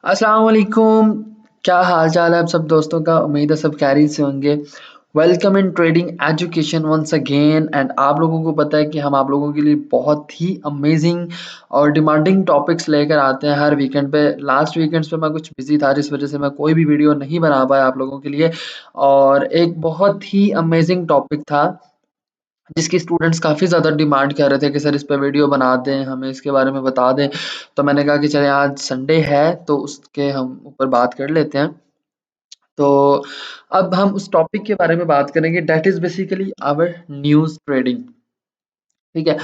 अस्सलाम वालेकुम। क्या हाल चाल है आप सब दोस्तों का? उम्मीद है सब खैरियत से होंगे। Welcome in trading education once again. And आप लोगों को पता है कि हम आप लोगों के लिए बहुत ही अमेजिंग और डिमांडिंग टॉपिक्स लेकर आते हैं हर वीकेंड पे। लास्ट वीकेंड्स पे मैं कुछ बिजी था जिस वजह से मैं कोई भी वीडियो नहीं बना पाया आप लोगों के लिए। और एक बहुत ही अमेजिंग टॉपिक था जिसकी स्टूडेंट्स काफ़ी ज़्यादा डिमांड कर रहे थे कि सर इस पे वीडियो बना दें, हमें इसके बारे में बता दें। तो मैंने कहा कि चलें आज संडे है तो उसके हम ऊपर बात कर लेते हैं। तो अब हम उस टॉपिक के बारे में बात करेंगे that is basically our news trading. ठीक है।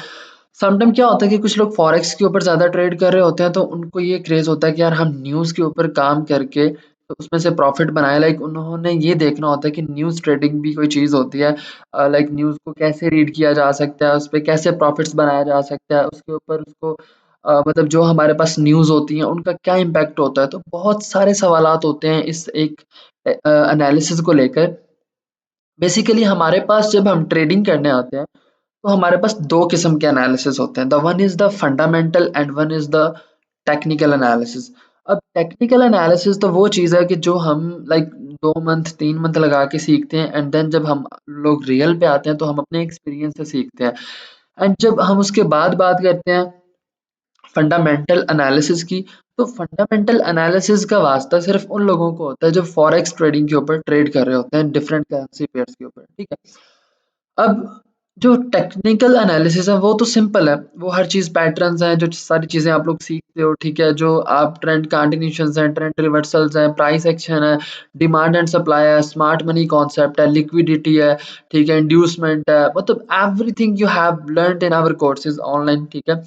समटाइम क्या होता है कि कुछ लोग फॉरेक्स के ऊपर ज़्यादा ट्रेड कर रहे होते हैं तो उनको ये क्रेज़ होता है कि यार हम न्यूज़ के ऊपर काम करके तो उसमें से प्रॉफ़िट बनाएँ। लाइक उन्होंने ये देखना होता है कि न्यूज़ ट्रेडिंग भी कोई चीज़ होती है। लाइक न्यूज़ को कैसे रीड किया जा सकता है, उसपे कैसे प्रॉफ़िट्स बनाया जा सकता है, उसके ऊपर उसको मतलब जो हमारे पास न्यूज़ होती हैं उनका क्या इम्पैक्ट होता है। तो बहुत सारे सवालात होते हैं इस एक एनालिसिस को लेकर। बेसिकली हमारे पास जब हम ट्रेडिंग करने आते हैं तो हमारे पास 2 किस्म के एनालिसिस होते हैं। The one is the fundamental and one is the technical analysis. अब टेक्निकल एनालिसिस तो वो चीज़ है कि जो हम लाइक 2 मंथ 3 मंथ लगा के सीखते हैं एंड देन जब हम लोग रियल पे आते हैं तो हम अपने एक्सपीरियंस से सीखते हैं। एंड जब हम उसके बाद बात करते हैं फंडामेंटल एनालिसिस की, तो फंडामेंटल एनालिसिस का वास्ता सिर्फ उन लोगों को होता है जो फॉरेक्स ट्रेडिंग के ऊपर ट्रेड कर रहे होते हैं डिफरेंट करेंसी पेयर्स के ऊपर। ठीक है। अब जो टेक्निकल एनालिसिस है वो तो सिंपल है, वो हर चीज़ पैटर्न्स हैं, जो सारी चीज़ें आप लोग सीखते हो। ठीक है। जो आप ट्रेंड कंटिन्यूएशंस हैं, ट्रेंड रिवर्सल्स हैं, प्राइस एक्शन है, डिमांड एंड सप्लाई है, स्मार्ट मनी कॉन्सेप्ट है, लिक्विडिटी है, ठीक है, इंड्यूसमेंट है, मतलब everything you have learned in our courses online. ठीक है।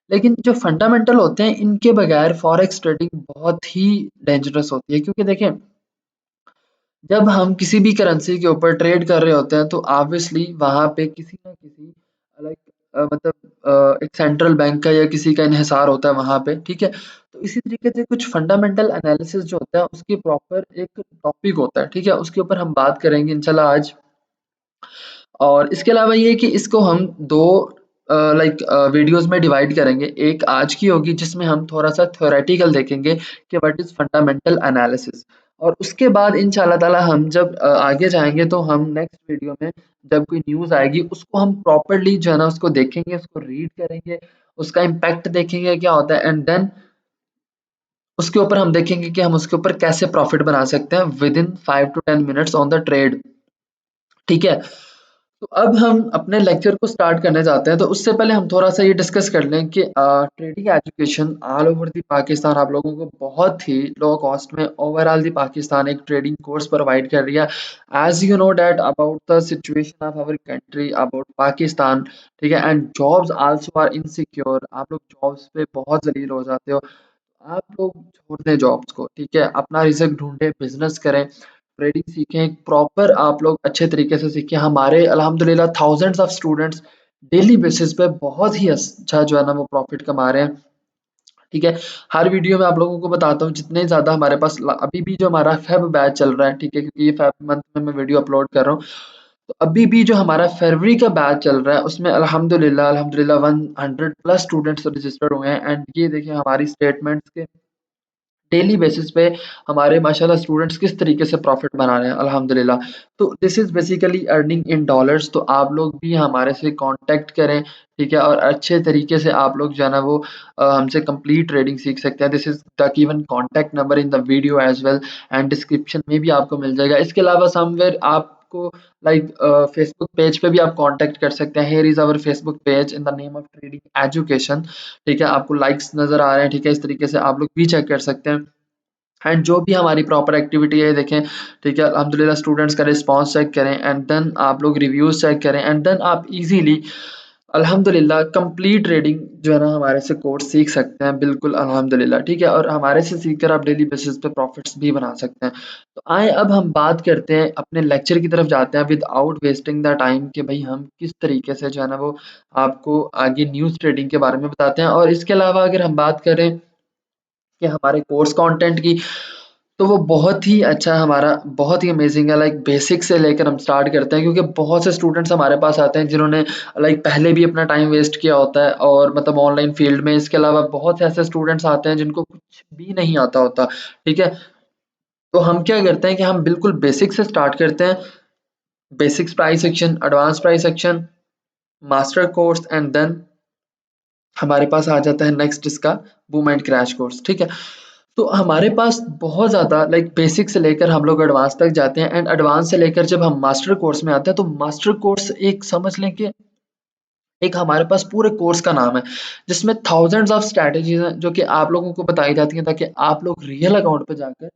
लेकिन जो फंडामेंटल होते हैं इनके बगैर फॉरेक्स ट्रेडिंग बहुत ही डेंजरस होती है, क्योंकि देखें जब हम किसी भी करेंसी के ऊपर ट्रेड कर रहे होते हैं तो ऑब्वियसली वहाँ पे किसी ना किसी लाइक मतलब एक सेंट्रल बैंक का या किसी का इन्हिसार होता है वहाँ पे। ठीक है। तो इसी तरीके से कुछ फंडामेंटल एनालिसिस जो होता है उसकी प्रॉपर एक टॉपिक होता है। ठीक है। उसके ऊपर हम बात करेंगे इंशाल्लाह आज। और इसके अलावा ये है कि इसको हम 2 वीडियोज़ में डिवाइड करेंगे। एक आज की होगी जिसमें हम थोड़ा-सा थ्योरेटिकल देखेंगे कि व्हाट इज़ फंडामेंटल एनालिसिस। और उसके बाद इंशाअल्लाह ताला हम जब आगे जाएँगे तो हम नेक्स्ट वीडियो में जब कोई न्यूज़ आएगी उसको हम प्रॉपर्ली जो है ना उसको देखेंगे, उसको रीड करेंगे, उसका इम्पैक्ट देखेंगे क्या होता है एंड देन उसके ऊपर हम देखेंगे कि हम उसके ऊपर कैसे प्रॉफ़िट बना सकते हैं within 5 to 10 minutes on the trade. ठीक है। तो अब हम अपने लेक्चर को स्टार्ट करने जाते हैं, तो उससे पहले हम थोड़ा-सा ये डिस्कस कर लें कि trading education all over the Pakistan आप लोगों को बहुत ही लो कॉस्ट में ओवरऑल द पाकिस्तान एक ट्रेडिंग कोर्स प्रोवाइड कर रही है। As you know that about the situation of our country, about Pakistan, ठीक है, and jobs also are insecure. आप लोग जॉब्स पे बहुत ज़लील हो जाते हो। आप लोग छोड़ दें जॉब्स को, ठीक है, अपना रिज़्क ढूँढें, बिज़नेस करें, ट्रेडिंग सीखें, प्रॉपर आप लोग अच्छे तरीके से सीखें। हमारे अल्हम्दुलिल्लाह thousands of students daily basis पे बहुत ही अच्छा जो है ना वो प्रॉफ़िट कमा रहे हैं। ठीक है। हर वीडियो में आप लोगों को बताता हूँ जितने ज़्यादा हमारे पास अभी भी जो हमारा फेब बैच चल रहा है, ठीक है, क्योंकि ये फेब मंथ में मैं वीडियो अपलोड कर रहा हूँ। तो अभी भी जो हमारा फरवरी का बैच चल रहा है उसमें अल्हम्दुलिल्लाह अल्हम्दुलिल्लाह 100 प्लस स्टूडेंट्स रजिस्टर्ड हुए हैं। एंड ये देखिए हमारी स्टेटमेंट्स के डेली बेसिस पे हमारे माशाल्लाह स्टूडेंट्स किस तरीके से प्रॉफिट बना रहे हैं अल्हम्दुलिल्लाह। तो this is basically earning in dollars. तो आप लोग भी हमारे से कांटेक्ट करें, ठीक है, और अच्छे तरीके से आप लोग जो है ना वो हमसे कंप्लीट ट्रेडिंग सीख सकते हैं। This is the given contact number in the video as well and description में भी आपको मिल जाएगा। इसके अलावा समवेयर आपको लाइक फेसबुक पेज पे भी आप कांटेक्ट कर सकते हैं। Here is our Facebook page in the name of trading education. ठीक है। आपको लाइक्स नज़र आ रहे हैं, ठीक है, इस तरीके से आप लोग भी चेक कर सकते हैं। एंड जो भी हमारी प्रॉपर एक्टिविटी है देखें, ठीक है, अल्हम्दुलिल्लाह स्टूडेंट्स का रिस्पांस चेक करें एंड देन आप लोग रिव्यूज़ चेक करें एंड देन आप इजीली अल्हम्दुलिल्लाह कंप्लीट ट्रेडिंग जो है ना हमारे से कोर्स सीख सकते हैं बिल्कुल अल्हम्दुलिल्लाह। ठीक है। और हमारे से सीखकर आप डेली बेसिस पे प्रॉफिट्स भी बना सकते हैं। तो आए अब हम बात करते हैं अपने लेक्चर की तरफ जाते हैं विदाउट वेस्टिंग द टाइम कि भाई हम किस तरीके से जो है ना वो आपको आगे न्यूज़ ट्रेडिंग के बारे में बताते हैं। और इसके अलावा अगर हम बात करें कि हमारे कोर्स कंटेंट की, तो वो बहुत ही अच्छा हमारा बहुत ही अमेजिंग है, लाइक बेसिक से लेकर हम स्टार्ट करते हैं, क्योंकि बहुत से स्टूडेंट्स हमारे पास आते हैं जिन्होंने लाइक पहले भी अपना टाइम वेस्ट किया होता है और मतलब ऑनलाइन फील्ड में। इसके अलावा बहुत से ऐसे स्टूडेंट्स आते हैं जिनको कुछ भी नहीं आता होता, ठीक है। तो हम क्या करते हैं कि हम बिल्कुल बेसिक से स्टार्ट करते हैं, basics price section, advance price section, master course and then हमारे पास आ जाता है नेक्स्ट इसका बूम एंड क्रैश कोर्स, ठीक है। तो हमारे पास बहुत ज़्यादा लाइक बेसिक से लेकर हम लोग एडवांस तक जाते हैं, एंड एडवांस से लेकर जब हम मास्टर कोर्स में आते हैं तो मास्टर कोर्स एक समझ लें कि एक हमारे पास पूरे कोर्स का नाम है, जिसमें थाउजेंड्स ऑफ स्ट्रैटेजीज हैं जो कि आप लोगों को बताई जाती हैं ताकि आप लोग रियल अकाउंट पे जाकर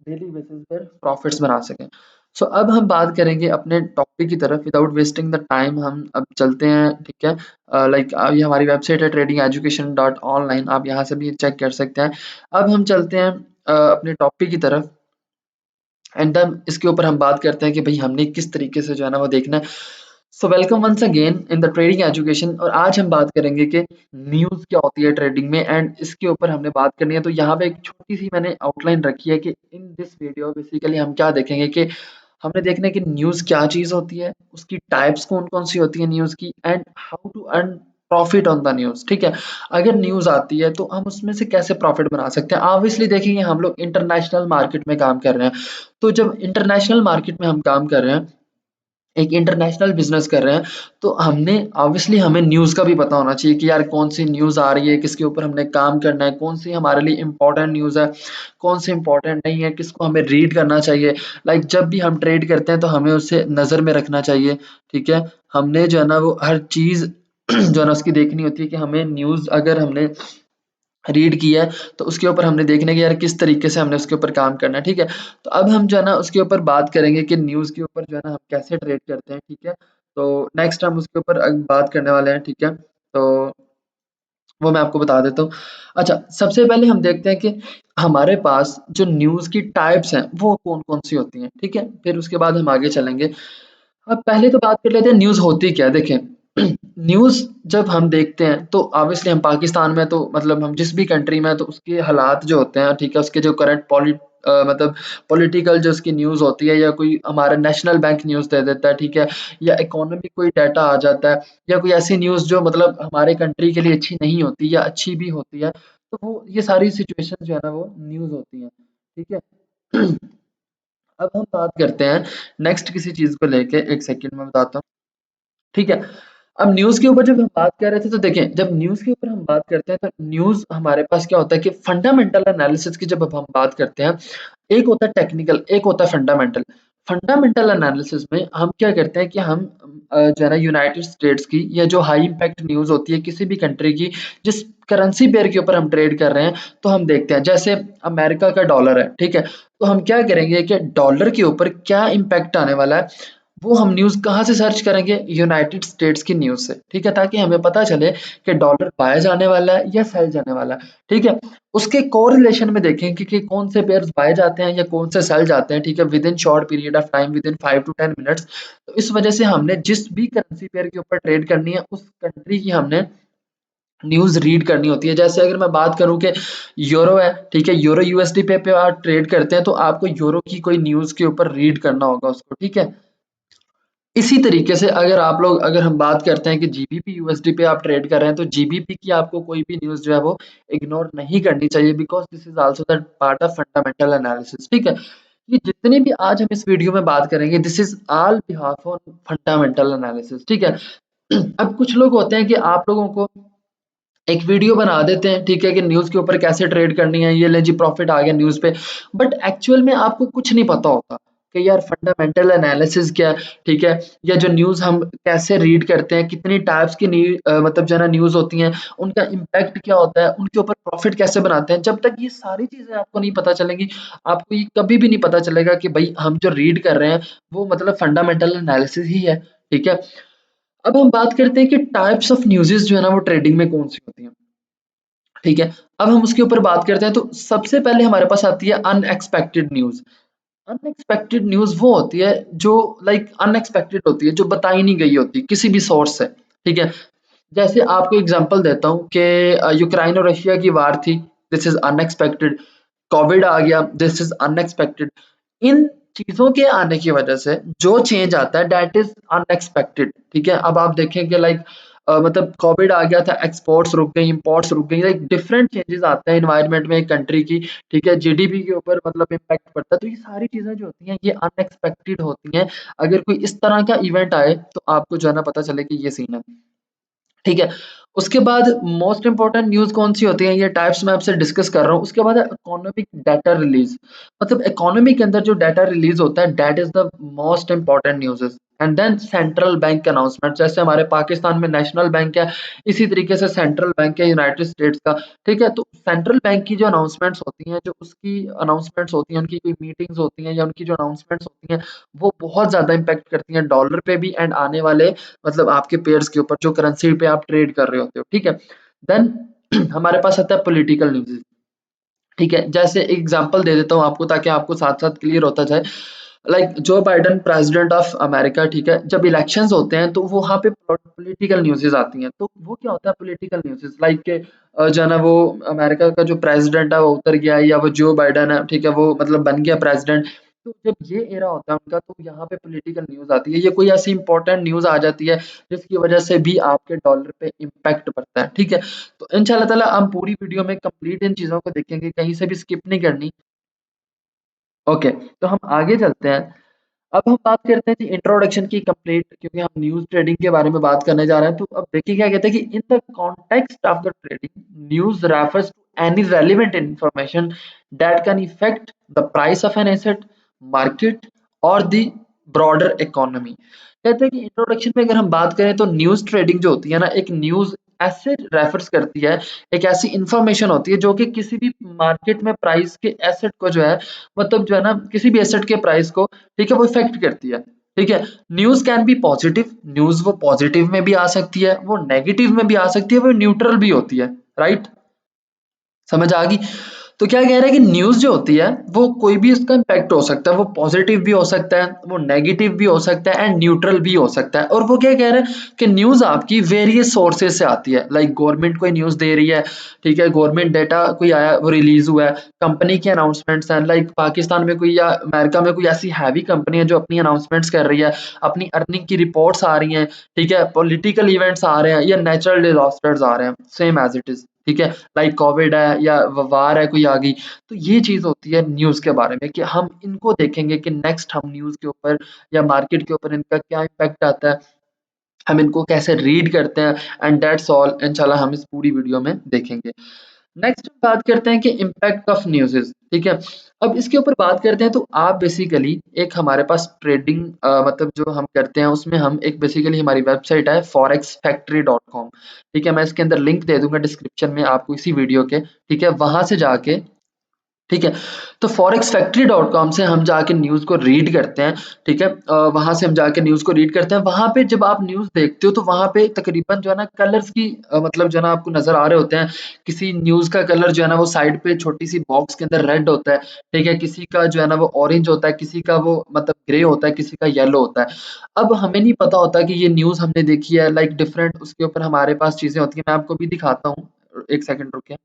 डेली बेसिस पर प्रॉफिट्स बना सकें। सो अब हम बात करेंगे अपने टॉपिक की तरफ, विदाउट वेस्टिंग द टाइम हम अब चलते हैं, ठीक है। लाइक ये हमारी वेबसाइट है ट्रेडिंग एजुकेशन डॉट ऑनलाइन, आप यहाँ से भी चेक कर सकते हैं। अब हम चलते हैं अपने टॉपिक की तरफ, एंड देन इसके ऊपर हम बात करते हैं कि भाई हमने किस तरीके से जो है ना वो देखना है। So welcome once again in the trading education, और आज हम बात करेंगे कि न्यूज़ क्या होती है ट्रेडिंग में, एंड इसके ऊपर हमने बात करनी है। तो यहाँ पे एक छोटी सी मैंने आउटलाइन रखी है कि इन दिस वीडियो बेसिकली हम क्या देखेंगे कि हमने देखना है कि न्यूज़ क्या चीज़ होती है, उसकी टाइप्स कौन-कौन सी होती है न्यूज़ की, and how to earn profit on the news, ठीक है। अगर न्यूज़ आती है तो हम उसमें से कैसे प्रॉफिट बना सकते हैं। ऑब्वियसली देखेंगे हम लोग इंटरनेशनल मार्केट में काम कर रहे हैं, तो जब इंटरनेशनल मार्केट में हम काम कर रहे हैं, एक इंटरनेशनल बिजनेस कर रहे हैं, तो हमने ऑब्वियसली हमें न्यूज़ का भी पता होना चाहिए कि यार कौन सी न्यूज़ आ रही है, किसके ऊपर हमने काम करना है, कौन सी हमारे लिए इम्पोर्टेंट न्यूज़ है, कौन सी इम्पोर्टेंट नहीं है, किसको हमें रीड करना चाहिए। लाइक जब भी हम ट्रेड करते हैं तो हमें उसे नज़र में रखना चाहिए, ठीक है। हमने जो है ना वो हर चीज़ जो है ना उसकी देखनी होती है कि हमें न्यूज़ अगर हमने रीड किया है, तो उसके ऊपर हमने देखना है कि यार किस तरीके से हमने उसके ऊपर काम करना है, ठीक है। तो अब हम जो है ना उसके ऊपर बात करेंगे कि न्यूज़ के ऊपर जो है ना हम कैसे ट्रेड करते हैं, ठीक है। तो नेक्स्ट हम उसके ऊपर बात करने वाले हैं, ठीक है। तो वो मैं आपको बता देता हूँ। अच्छा, सबसे पहले हम देखते हैं कि हमारे पास जो न्यूज़ की टाइप्स हैं, वो कौन-कौन सी होती हैं, ठीक है? फिर उसके बाद हम आगे चलेंगे। अब पहले तो बात कर लेते हैं न्यूज़ होती क्या है? देखें, न्यूज़ जब हम देखते हैं तो ऑब्वियसली हम पाकिस्तान में, तो मतलब हम जिस भी कंट्री में हैं तो उसके हालात जो होते हैं, ठीक है, उसके जो करंट मतलब पॉलिटिकल जो उसकी न्यूज़ होती है, या कोई हमारा नेशनल बैंक न्यूज़ दे देता है, ठीक है, या इकोनॉमिक कोई डाटा आ जाता है, या कोई ऐसी न्यूज़ जो मतलब हमारे कंट्री के लिए अच्छी नहीं होती या अच्छी भी होती है, तो वो ये सारी सिचुएशन जो है ना वो न्यूज़ होती हैं, ठीक है। अब हम बात करते हैं नेक्स्ट किसी चीज़ को लेके, एक सेकंड में बताता हूँ, ठीक है। अब न्यूज़ के ऊपर जब हम बात कर रहे थे तो देखें, जब न्यूज़ के ऊपर हम बात करते हैं तो न्यूज़ हमारे पास क्या होता है कि फंडामेंटल एनालिसिस की जब अब हम बात करते हैं, एक होता है टेक्निकल, एक होता है फंडामेंटल। फंडामेंटल एनालिसिस में हम क्या करते हैं कि हम जो है ना यूनाइटेड स्टेट्स की या जो हाई इम्पैक्ट न्यूज़ होती है किसी भी कंट्री की, जिस करेंसी पेयर के ऊपर हम ट्रेड कर रहे हैं, तो हम देखते हैं जैसे अमेरिका का डॉलर है, ठीक है। तो हम क्या करेंगे कि डॉलर के ऊपर क्या इम्पैक्ट आने वाला है, वो हम न्यूज़ कहाँ से सर्च करेंगे? यूनाइटेड स्टेट्स की न्यूज़ से, ठीक है? ताकि हमें पता चले कि डॉलर बाय जाने वाला है या सेल जाने वाला है, ठीक है? उसके कोरिलेशन में देखें कि कौन से पेयर्स बाय जाते हैं या कौन से सेल जाते हैं, ठीक है? Within short period of time, within 5 to 10 minutes. तो इस वजह से हमने जिस भी करेंसी पेयर के ऊपर ट्रेड करनी है, उस कंट्री की हमने न्यूज़ रीड करनी होती है। जैसे अगर मैं बात करूँ कि यूरो है, ठीक है? यूरो यूएसडी पे आप ट्रेड करते हैं, तो आपको यूरो की कोई न्यूज़ के ऊपर रीड करना होगा उसको, ठीक है? इसी तरीके से अगर हम बात करते हैं कि जीबीपी यूएसडी पे आप ट्रेड कर रहे हैं, तो जीबीपी की आपको कोई भी न्यूज़ जो है वो इग्नोर नहीं करनी चाहिए, because this is also the part of fundamental analysis, ठीक है? ये जितने भी आज हम इस वीडियो में बात करेंगे, this is all behalf on fundamental analysis, ठीक है? अब कुछ लोग होते हैं कि आप लोगों को एक वीडियो बना देते हैं, ठीक है, कि न्यूज़ के ऊपर कैसे ट्रेड करनी है, ये लें जी प्रॉफिट आ गया न्यूज़ पे। बट एक्चुअल में आपको कुछ नहीं पता होता कि यार फंडामेंटल एनालिसिस क्या है, ठीक है? या जो न्यूज़ हम कैसे रीड करते हैं, कितनी टाइप्स की मतलब जो है ना न्यूज़ होती हैं, उनका इम्पैक्ट क्या होता है, उनके ऊपर प्रॉफिट कैसे बनाते हैं। जब तक ये सारी चीज़ें आपको नहीं पता चलेंगी, आपको ये कभी भी नहीं पता चलेगा कि भई हम जो रीड कर रहे हैं, वो मतलब फंडामेंटल एनालिसिस ही है, ठीक है? अब हम बात करते हैं कि टाइप्स ऑफ न्यूज़ेज़ जो है ना वो ट्रेडिंग में कौन-सी होती हैं, ठीक है? अब हम उसके ऊपर बात करते हैं, तो सबसे पहले हमारे पास आती है अनएक्सपेक्टेड न्यूज़। अनएक्सपेक्टेड न्यूज़ वो होती है जो लाइक अनएक्सपेक्टेड होती है, जो बताई नहीं गई होती किसी भी सोर्स से, ठीक है? जैसे आपको एग्ज़ाम्पल देता हूँ कि यूक्रेन और रशिया की वार थी, दिस इज़ अनएक्सपेक्टेड। कोविड आ गया, दिस इज अनएक्सपेक्टेड। इन चीजों के आने की वजह से जो चेंज आता है दैट इज अनएक्सपेक्टेड। ठीक है, अब आप देखेंगे लाइक मतलब कोविड आ गया था, एक्सपोर्ट्स रुक गई, इंपोर्ट्स रुक गई, लाइक डिफरेंट चेंजेस आते हैं इन्वायरमेंट में एक कंट्री की। ठीक है, जीडीपी के ऊपर मतलब इम्पैक्ट पड़ता है। तो ये सारी चीजें जो होती हैं ये अनएक्सपेक्टेड होती हैं। अगर कोई इस तरह का इवेंट आए तो आपको जो है ना पता चले कि ये सीन है। ठीक है, उसके बाद मोस्ट इंपॉर्टेंट न्यूज़ कौन-सी होती है, ये टाइप्स मैं आपसे डिस्कस कर रहा हूँ। उसके बाद है इकोनॉमिक डाटा रिलीज़, मतलब इकोनॉमी के अंदर जो डाटा रिलीज़ होता है that is the most important newses. And then central bank announcement, जैसे हमारे पाकिस्तान में नेशनल बैंक है, इसी तरीके से सेंट्रल बैंक है यूनाइटेड स्टेट्स का। ठीक है, तो सेंट्रल बैंक की जो अनाउंसमेंट्स होती हैं, जो उसकी अनाउंसमेंट्स होती हैं, उनकी कोई मीटिंग्स होती हैं या उनकी जो अनाउंसमेंट्स होती हैं, वो बहुत ज़्यादा इम्पैक्ट करती हैं डॉलर पे भी एंड आने वाले मतलब आपके पेयर्स के ऊपर जो करेंसी पे आप ट्रेड कर रहे होते हो। ठीक है, देन हमारे पास आता है पॉलिटिकल न्यूज़। ठीक है, जैसे एग्जांपल दे देता हूँ आपको ताकि आपको साथ-साथ क्लियर होता जाए। Like Joe Biden president of America, ठीक है, जब इलेक्शंस होते हैं तो वहाँ पे पॉलिटिकल न्यूज़ेज़ आती हैं। तो वो क्या होता है पॉलिटिकल न्यूज़ेज़, लाइक के जो है ना वो अमेरिका का जो प्रेसिडेंट है वो उतर गया है या वो जो बाइडेन है, ठीक है, वो मतलब बन गया प्रेसिडेंट। तो जब ये एरा होता है उनका तो यहाँ पे पॉलिटिकल न्यूज़ आती है। ये कोई ऐसी इंपॉर्टेंट न्यूज़ आ जाती है जिसकी वजह से भी आपके डॉलर पे इम्पैक्ट पड़ता है। ठीक है, तो इंशाल्लाह ताला हम पूरी वीडियो में कंप्लीट इन चीज़ों को देखेंगे, कहीं से भी स्किप नहीं करनी। ओके, तो हम आगे चलते हैं। अब हम बात करते हैं जी इंट्रोडक्शन की कंप्लीट, क्योंकि हम न्यूज़ ट्रेडिंग के बारे में बात करने जा रहे हैं। तो अब देखिए क्या कहते हैं कि in the context of the trading news refers to any relevant information that can effect the price of an asset, market और द ब्रॉडर इकोनॉमी। कहते हैं कि इंट्रोडक्शन में अगर हम बात करें तो न्यूज़ ट्रेडिंग जो होती है ना, एक न्यूज़ ऐसे रेफर्स करती है, एक ऐसी इंफॉर्मेशन होती है जो कि किसी भी मार्केट में प्राइस के एसेट को जो है मतलब जो है ना किसी भी एसेट के प्राइस को, ठीक है, वो इफेक्ट करती है। ठीक है, news can be positive, news वो पॉजिटिव में भी आ सकती है, वो नेगेटिव में भी आ सकती है, वो न्यूट्रल भी होती है, राइट? समझ आ गई? तो क्या कह रहा है कि न्यूज़ जो होती है वो कोई भी उसका इम्पैक्ट हो सकता है, वो पॉजिटिव भी हो सकता है, वो नेगेटिव भी हो सकता है एंड न्यूट्रल भी हो सकता है। और वो क्या कह रहा है कि न्यूज़ आपकी वेरियस सोर्सेज से आती है, लाइक गवर्नमेंट कोई न्यूज़ दे रही है, ठीक है, गवर्नमेंट डेटा कोई आया वो रिलीज हुआ है, कंपनी के अनाउंसमेंट्स हैं, लाइक पाकिस्तान में कोई या अमेरिका में कोई ऐसी हैवी कंपनी है जो अपनी अनाउंसमेंट्स कर रही है, अपनी अर्निंग की रिपोर्ट्स आ रही हैं, ठीक है, पॉलिटिकल इवेंट्स आ रहे हैं या नेचुरल डिजास्टर्स आ रहे हैं, सेम एज इट इज। ठीक है, लाइक कोविड है या वार है कोई आ गई। तो ये चीज़ होती है न्यूज़ के बारे में कि हम इनको देखेंगे कि नेक्स्ट हम न्यूज़ के ऊपर या मार्केट के ऊपर इनका क्या इम्पैक्ट आता है, हम इनको कैसे रीड करते हैं एंड दैट्स ऑल इंशाल्लाह हम इस पूरी वीडियो में देखेंगे। नेक्स्ट बात करते हैं कि इम्पैक्ट ऑफ न्यूज़ेस। ठीक है, अब इसके ऊपर बात करते हैं तो आप बेसिकली एक हमारे पास ट्रेडिंग मतलब जो हम करते हैं उसमें हम एक बेसिकली हमारी वेबसाइट है forexfactory.com। ठीक है, मैं इसके अंदर लिंक दे दूंगा डिस्क्रिप्शन में आपको इसी वीडियो के। ठीक है, वहां से जाके, ठीक है, तो forexfactory.com से हम जाके न्यूज़ को रीड करते हैं। ठीक है, वहाँ से हम जाके न्यूज़ को रीड करते हैं। वहाँ पे जब आप न्यूज़ देखते हो तो वहाँ पे तकरीबन जो है ना कलर्स की मतलब जो है ना आपको नज़र आ रहे होते हैं। किसी न्यूज़ का कलर जो है ना वो साइड पे छोटी-सी बॉक्स के अंदर रेड होता है। ठीक है, किसी का जो है ना वो ऑरेंज होता है, किसी का वो मतलब ग्रे होता है, किसी का येलो होता है। अब हमें नहीं पता होता कि ये न्यूज़ हमने देखी है, लाइक डिफरेंट उसके ऊपर हमारे पास चीज़ें होती हैं। मैं आपको भी दिखाता हूँ। 1 सेकंड रुकिए।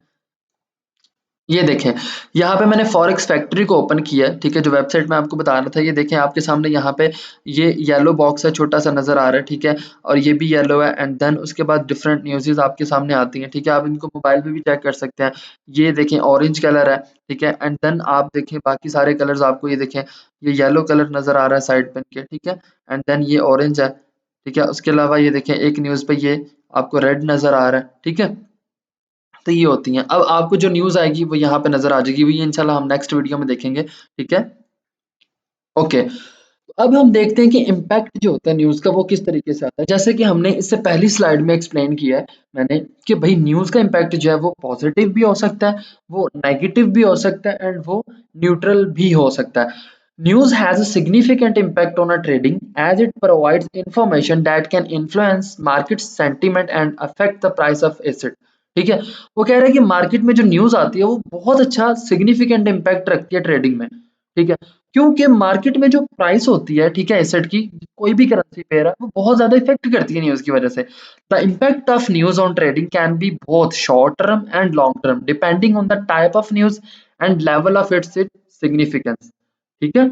ये देखें, यहाँ पे मैंने फॉरेक्स फैक्ट्री को ओपन किया है। ठीक है, जो वेबसाइट मैं आपको बता रहा था, ये देखें आपके सामने यहाँ पे ये येलो बॉक्स है, छोटा सा नजर आ रहा है। ठीक है, और ये भी येलो है एंड देन उसके बाद डिफरेंट न्यूज़ेस आपके सामने आती हैं। ठीक है, आप इनको मोबाइल पे भी चेक कर सकते हैं। ये देखें ऑरेंज कलर है। ठीक है, एंड देन आप देखें बाकी सारे कलर्स आपको ये देखें, ये येलो कलर नजर आ रहा है साइड पे इनके। ठीक है, एंड देन ये ऑरेंज है। ठीक है, उसके अलावा ये देखें एक न्यूज़ पे ये आपको रेड नजर आ रहा है। ठीक है, तो ये होती हैं। अब आपको जो न्यूज़ आएगी वो यहाँ पे नज़र आ जाएगी, वो ये इंशाल्लाह हम नेक्स्ट वीडियो में देखेंगे। ठीक है? ओके। अब हम देखते हैं कि इम्पैक्ट जो होता है न्यूज़ का वो किस तरीके से आता है। जैसे कि हमने इससे पहली स्लाइड में एक्सप्लेन किया है मैंने कि भई न्यूज़ का इम्पैक्ट जो है वो पॉज़िटिव भी हो सकता है, वो नेगेटिव भी हो सकता है एंड वो न्यूट्रल भी हो सकता है। News has a significant impact on a trading as it provides information that can influence market sentiment and affect the price of asset। ठीक है, वो कह रहा है कि मार्केट में जो न्यूज़ आती है वो बहुत अच्छा सिग्निफिकेंट इम्पैक्ट रखती है ट्रेडिंग में। ठीक है, क्योंकि मार्केट में जो प्राइस होती है, ठीक है, एसेट की, कोई भी करेंसी पेयर है, वो बहुत ज्यादा इफेक्ट करती है न्यूज की वजह से। The impact of news on trading can be both short term and long term depending on the type of news and level of its significance. ठीक है,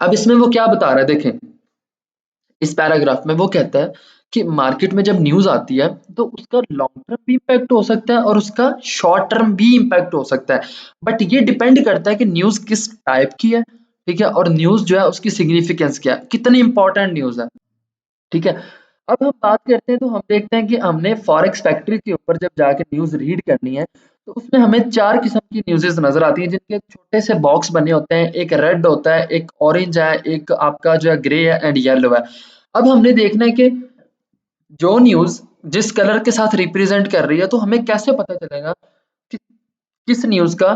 अब इसमें वो क्या बता रहा है देखें, इस पैराग्राफ में वो कहता है कि मार्केट में जब न्यूज आती है तो उसका लॉन्ग टर्म भी इम्पैक्ट हो सकता है और उसका शॉर्ट टर्म भी इम्पैक्ट हो सकता है, बट ये डिपेंड करता है कि न्यूज किस टाइप की है, ठीक है, और न्यूज जो है उसकी सिग्निफिकेंस क्या है, कितनी इंपॉर्टेंट न्यूज है। ठीक है, अब हम बात करते हैं तो हम देखते हैं कि हमने फॉरेक्स फैक्ट्री के ऊपर जब जाके न्यूज रीड करनी है तो उसमें हमें चार किस्म की न्यूज़ेस नजर आती हैं, जिनके छोटे से बॉक्स बने होते हैं, एक रेड होता है, एक ऑरेंज है, एक आपका जो है ग्रे है एंड येलो है। अब हमने देखना है कि जो न्यूज जिस कलर के साथ रिप्रेजेंट कर रही है, तो हमें कैसे पता चलेगा कि किस न्यूज का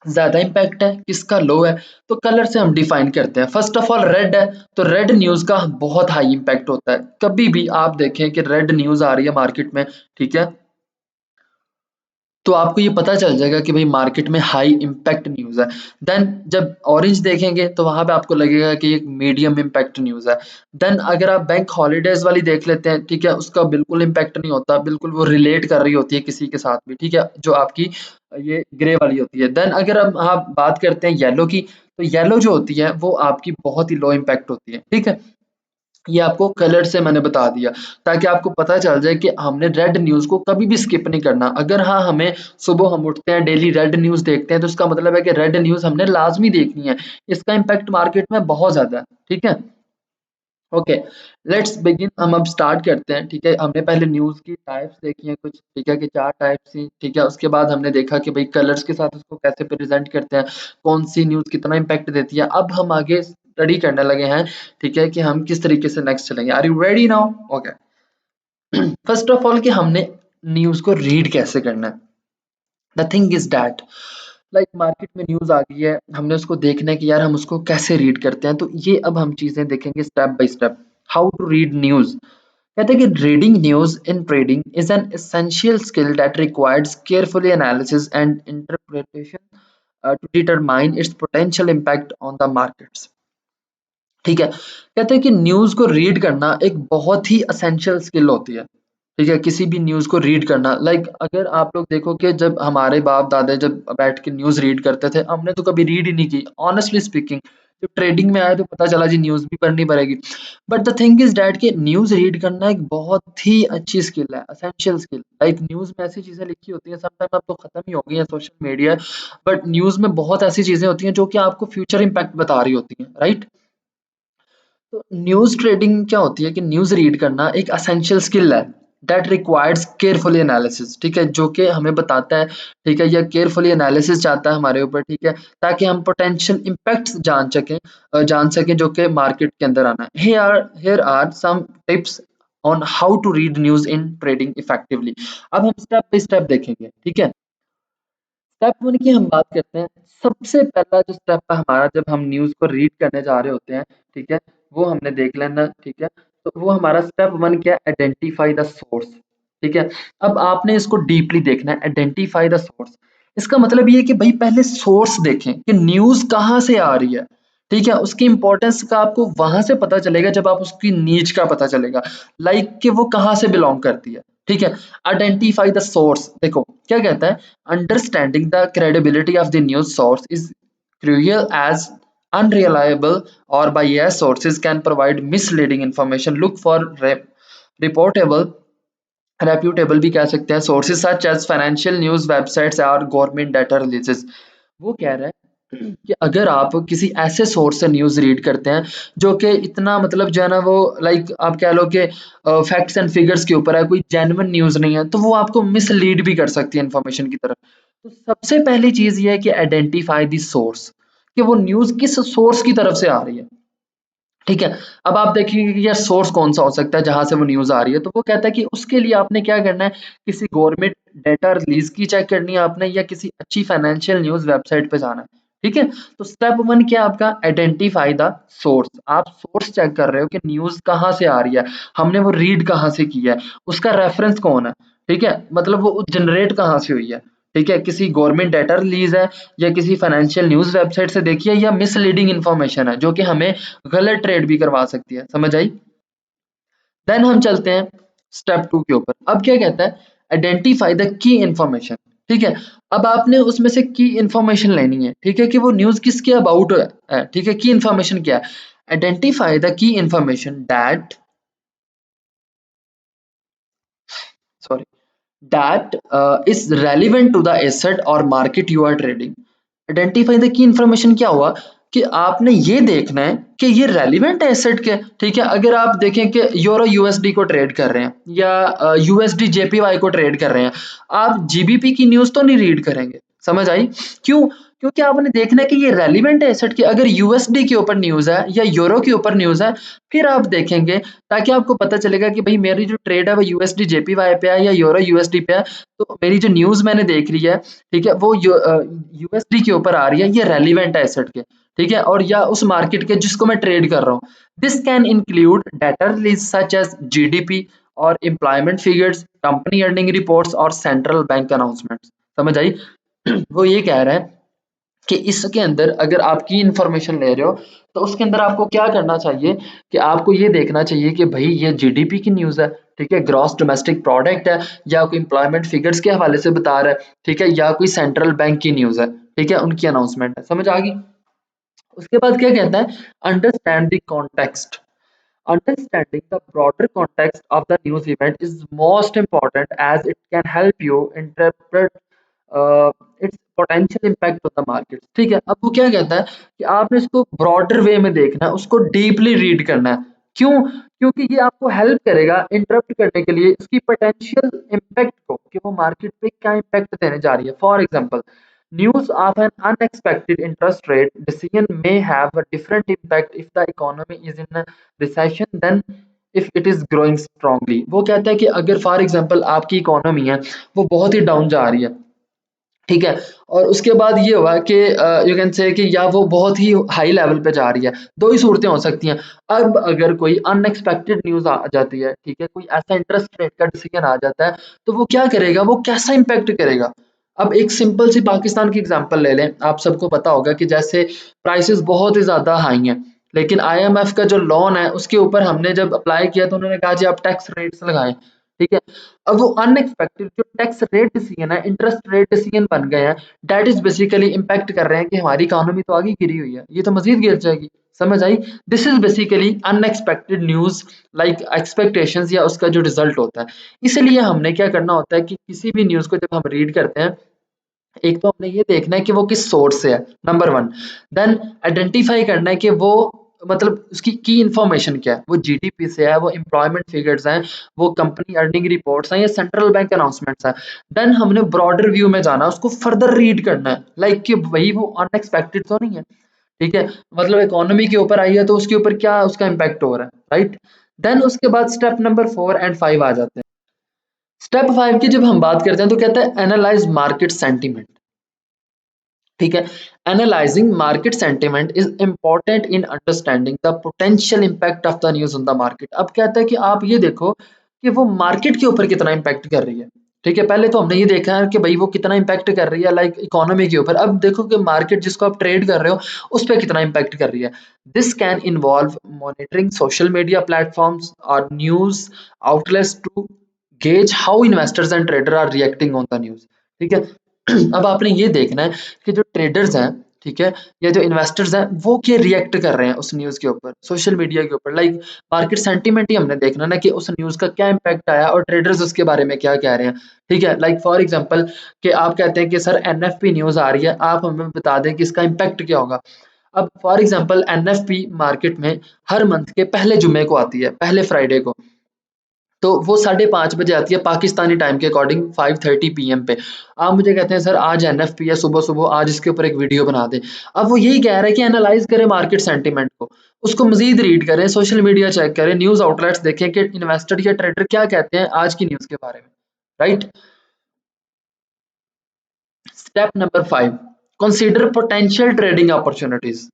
ज्यादा इम्पैक्ट है, किसका लो है। तो कलर से हम डिफाइन करते हैं। फर्स्ट ऑफ ऑल रेड है, तो रेड न्यूज का बहुत हाई इम्पैक्ट होता है। कभी भी आप देखें कि रेड न्यूज आ रही है मार्केट में, ठीक है, तो आपको ये पता चल जाएगा कि भाई मार्केट में हाई इम्पैक्ट न्यूज है। देन जब ऑरेंज देखेंगे तो वहां पे आपको लगेगा कि एक मीडियम इम्पैक्ट न्यूज है। देन अगर आप बैंक हॉलीडेज वाली देख लेते हैं, ठीक है, उसका बिल्कुल इम्पैक्ट नहीं होता, बिल्कुल वो रिलेट कर रही होती है किसी के साथ भी, ठीक है, जो आपकी ये ग्रे वाली होती है। देन अगर हम आप बात करते हैं येलो की, तो येलो जो होती है वो आपकी बहुत ही लो इम्पैक्ट होती है। ठीक है, ये आपको कलर से मैंने बता दिया ताकि आपको पता चल जाए कि हमने रेड न्यूज़ को कभी भी स्किप नहीं करना। अगर हाँ, हमें सुबह हम उठते हैं डेली रेड न्यूज़ देखते हैं, तो इसका मतलब है कि रेड न्यूज़ हमने लाजमी देखनी है। इसका इम्पैक्ट मार्केट में बहुत ज़्यादा है। ठीक है, ओके, लेट्स बिगिन। हम अब स्टार्ट करते हैं। ठीक है, हमने पहले न्यूज़ की टाइप्स देखी हैं कुछ, ठीक है, कि चार टाइप्स थी। ठीक है, उसके बाद हमने देखा कि भाई कलर्स के साथ उसको कैसे प्रेजेंट करते हैं, कौन सी न्यूज़ कितना इम्पैक्ट देती है। अब हम आगे स्टडी करने लगे हैं, ठीक है, कि हम किस तरीके से नेक्स्ट चलेंगे। Are you ready now? Okay, first of all कि हमने न्यूज़ को रीड कैसे करना है। The thing is that like market में न्यूज़ आ गई है, हमने उसको देखना है कि यार हम उसको कैसे रीड करते हैं। तो ये अब हम चीज़ें देखेंगे step by step. How to read news. कहते हैं कि reading news in trading is an essential skill that requires carefully analysis and interpretation to determine its potential impact on the markets. ठीक है, कहते हैं कि न्यूज़ को रीड करना एक बहुत ही एसेंशियल स्किल होती है। ठीक है, किसी भी न्यूज़ को रीड करना, लाइक अगर आप लोग देखो कि जब हमारे बाप दादा जब बैठ के न्यूज़ रीड करते थे, हमने तो कभी रीड ही नहीं की ऑनेस्टली स्पीकिंग। जब ट्रेडिंग में आए तो पता चला जी न्यूज़ भी पढ़नी पड़ेगी। But the thing is that कि न्यूज़ रीड करना एक बहुत ही अच्छी स्किल है, एसेंशियल स्किल। लाइक न्यूज़ में ऐसी चीज़ें लिखी होती हैं, समटाइम अब तो खत्म ही हो गई हैं सोशल मीडिया, बट न्यूज़ में बहुत ऐसी चीज़ें होती हैं जो कि आपको फ्यूचर इम्पैक्ट बता रही होती हैं, राइट। तो न्यूज़ ट्रेडिंग क्या होती है कि न्यूज़ रीड करना एक एसेंशियल स्किल है दैट रिक्वायर्स केयरफुली एनालिसिस। ठीक है, जो कि हमें बताता है, ठीक है, या केयरफुली एनालिसिस चाहता है हमारे ऊपर, ठीक है, ताकि हम पोटेंशियल इम्पैक्ट्स जान सकें जो कि मार्केट के अंदर आना है। Here are some tips on how to read news in trading effectively. अब हम स्टेप बाय स्टेप देखेंगे। ठीक है, स्टेप वन की हम बात करते हैं। सबसे पहला जो स्टेप है हमारा, जब हम न्यूज़ को रीड करने जा रहे होते हैं, ठीक है, वो हमने देख लेना। ठीक है, तो वो हमारा स्टेप वन क्या है, आइडेंटिफाई द सोर्स। ठीक है, अब आपने इसको डीपली देखना है, आइडेंटिफाई द सोर्स। इसका मतलब ये है कि भाई पहले सोर्स देखें कि न्यूज़ कहाँ से आ रही है। ठीक है, उसकी इंपॉर्टेंस का आपको वहां से पता चलेगा जब आप उसकी नीच का पता चलेगा, लाइक कि वो कहाँ से बिलोंग करती है। ठीक है, आइडेंटिफाई द सोर्स। देखो क्या कहता है, understanding the credibility of the news source is crucial as unreliable or biased sources can provide misleading information. Look for reportable reputable भी कह सकते हैं sources such as financial news websites और government data releases। वो कह रहा है कि अगर आप किसी ऐसे सोर्स से न्यूज़ रीड करते हैं जो कि इतना मतलब जो है ना वो लाइक आप कह लो कि फैक्ट्स एंड फिगर्स के ऊपर है, कोई जेन्युइन न्यूज़ नहीं है, तो वो आपको मिसलीड भी कर सकती है इन्फॉर्मेशन की तरफ। तो सबसे पहली चीज़ ये है कि आइडेंटिफाई द सोर्स, कि वो न्यूज़ किस सोर्स की तरफ से आ रही है। ठीक है, अब आप देखिए कि यार सोर्स कौन सा हो सकता है जहां से वो न्यूज़ आ रही है। तो वो कहता है कि उसके लिए आपने क्या करना है, किसी गवर्नमेंट डेटा रिलीज की चेक करनी है आपने, या किसी अच्छी फाइनेंशियल न्यूज़ वेबसाइट पे जाना है। ठीक है, तो स्टेप वन क्या है आपका, आइडेंटिफाई द सोर्स। आप सोर्स चेक कर रहे हो कि न्यूज़ कहाँ से आ रही है, हमने वो रीड कहाँ से की है, उसका रेफरेंस कौन है। ठीक है, मतलब वो जनरेट कहाँ से हुई है। ठीक है, किसी गवर्नमेंट डाटा रिलीज है या किसी फाइनेंशियल न्यूज वेबसाइट से देखिए, या मिसलीडिंग इन्फॉर्मेशन है जो कि हमें गलत ट्रेड भी करवा सकती है। समझ आई? देन हम चलते हैं स्टेप 2 के ऊपर। अब क्या कहता है, आइडेंटिफाई द की इन्फॉर्मेशन। ठीक है, अब आपने उसमें से की इन्फॉर्मेशन लेनी है। ठीक है, कि वो न्यूज़ किसके अबाउट है। ठीक है, की इन्फॉर्मेशन क्या है, identify the key information that, sorry, that is relevant to the asset or market you are trading। Identify the key information क्या हुआ कि आपने ये देखना है कि ये रेलिवेंट है एसेट के। ठीक है, अगर आप देखें कि यूरो यूएसडी को ट्रेड कर रहे हैं या यूएसडी जेपीवाई को ट्रेड कर रहे हैं, आप जीबीपी की न्यूज़ तो नहीं रीड करेंगे। समझ आई? क्यों? क्योंकि आपने देखना है कि ये रेलिवेंट है एसेट की। अगर यूएसडी के ऊपर न्यूज़ है या यूरो के ऊपर न्यूज़ है, फिर आप देखेंगे, ताकि आपको पता चलेगा कि भाई मेरी जो ट्रेड है वो यूएसडी जेपीवाई पे है या यूरो यूएसडी पे है, तो मेरी जो न्यूज़ मैंने देख ली है, ठीक है, वो यूएसडी के ऊपर आ रही है, ये रेलिवेंट है एसेट के। ठीक है, और या उस मार्केट के जिसको मैं ट्रेड कर रहा हूँ। This can include data release such as GDP और employment figures, company earning reports और सेंट्रल बैंक अनाउंसमेंट्स। समझ आई? वो ये कह रहा है कि इसके अंदर अगर आप की इंफॉर्मेशन ले रहे हो, तो उसके अंदर आपको क्या करना चाहिए कि आपको ये देखना चाहिए कि भाई ये जीडीपी की न्यूज़ है, ठीक है, ग्रॉस डोमेस्टिक प्रोडक्ट है, या कोई एम्प्लॉयमेंट फिगर्स के हवाले से बता रहा है, ठीक है, या कोई सेंट्रल बैंक की न्यूज़ है, ठीक है, उनकी अनाउंसमेंट है। समझ आ गई? उसके बाद क्या कहता है, understand the context. Understanding the broader context of the news event is most important as it can help you interpret its potential impact on the market। ठीक है, अब वो क्या कहता है कि आपने इसको ब्रॉडर वे में देखना है, उसको डीपली रीड करना है। क्यों? क्योंकि ये आपको हेल्प करेगा इंटरप्ट करने के लिए इसकी पोटेंशियल इम्पैक्ट को, कि वो मार्केट पे क्या इम्पैक्ट देने जा रही है। For example, news of an unexpected interest rate decision may have a different impact if the economy is in a recession then if it is growing strongly. वो कहता है कि अगर फॉर एग्जांपल आपकी इकोनॉमी है वो बहुत ही डाउन जा रही है, ठीक है, और उसके बाद ये हुआ कि यू कैन से कि या वो बहुत ही हाई लेवल पे जा रही है, दो ही सूरतें हो सकती हैं। अब अगर कोई अनएक्सपेक्टेड न्यूज़ आ जाती है, ठीक है, कोई ऐसा इंटरेस्ट रेट का डिसीजन आ जाता है, तो वो क्या करेगा, वो कैसा इम्पैक्ट करेगा। अब एक सिंपल सी पाकिस्तान की एग्जांपल ले लें। आप सबको पता होगा कि जैसे प्राइसेस बहुत ही ज़्यादा हाई हैं, लेकिन आईएमएफ का जो लोन है उसके ऊपर हमने जब अप्लाई किया तो उन्होंने कहा जी आप टैक्स रेट्स लगाएं। ठीक है, अब वो अनएक्सपेक्टेड जो टैक्स रेट डिसीजन है, इंटरेस्ट रेट डिसीजन बन गए हैं, दैट इज बेसिकली इम्पैक्ट कर रहे हैं कि हमारी इकोनॉमी तो आगे गिरी हुई है, ये तो मजीद गिर जाएगी। समझ आई? This is basically unexpected news, like expectations या उसका जो रिजल्ट होता है। इसलिए हमने क्या करना होता है कि किसी भी न्यूज को जब हम रीड करते हैं, एक तो हमने ये देखना है कि वो किस सोर्स से है, नंबर वन। देन आइडेंटिफाई करना है कि वो मतलब उसकी की इंफॉर्मेशन क्या है, वो जीडीपी से है, वो एम्प्लॉयमेंट फिगर्स हैं, वो कंपनी अर्निंग रिपोर्ट्स हैं, या सेंट्रल बैंक अनाउंसमेंट्स हैं। देन हमने ब्रॉडर व्यू में जाना, उसको फर्दर रीड करना है, लाइक कि वही वो अनएक्सपेक्टेड तो नहीं है। ठीक है, मतलब इकोनॉमी के ऊपर आई है तो उसके ऊपर क्या उसका इम्पैक्ट हो रहा है, राइट। देन उसके बाद स्टेप नंबर 4 एंड 5 आ जाते हैं। स्टेप 5 की जब हम बात करते हैं तो कहता है एनालाइज मार्केट सेंटीमेंट। ठीक है, analysing market sentiment is important in understanding the potential impact of the news on the market. अब कहता है कि आप ये देखो कि वो मार्केट के ऊपर कितना इम्पैक्ट कर रही है। ठीक है, पहले तो हमने ये देखा है कि भाई वो कितना इम्पैक्ट कर रही है लाइक इकोनॉमी के ऊपर। अब देखो कि मार्केट जिसको आप ट्रेड कर रहे हो उस पर कितना इम्पैक्ट कर रही है। This can involve monitoring social media platforms और news outlets to gauge how investors and trader are reacting on the news. ठीक है, अब आपने ये देखना है कि जो ट्रेडर्स हैं, ठीक है, या जो इन्वेस्टर्स हैं, वो क्या रिएक्ट कर रहे हैं उस न्यूज़ के ऊपर, सोशल मीडिया के ऊपर। लाइक मार्केट सेंटीमेंट ही हमने देखना ना कि उस न्यूज़ का क्या इम्पैक्ट आया और ट्रेडर्स उसके बारे में क्या कह रहे हैं। ठीक है, लाइक फॉर एग्जांपल कि आप कहते हैं कि सर एनएफपी न्यूज़ आ रही है, आप हमें बता दें कि इसका इम्पैक्ट क्या होगा। अब फॉर एग्जांपल एनएफपी मार्केट में हर मंथ के पहले जुम्मे को आती है, पहले फ्राइडे को, तो वो 5:30 आती है पाकिस्तानी टाइम के अकॉर्डिंग 5:30 पीएम पे। आप मुझे कहते हैं सर आज एनएफपी है, सुबह सुबह आज इसके ऊपर एक वीडियो बना दें। अब वो यही कह रहा है कि एनालाइज करें मार्केट सेंटीमेंट को, उसको मजीद रीड करें, सोशल मीडिया चेक करें, न्यूज़ आउटलेट्स देखें कि इन्वेस्टर या ट्रेडर क्या कहते हैं आज की न्यूज़ के बारे में, right. Step number 5, consider potential trading opportunities.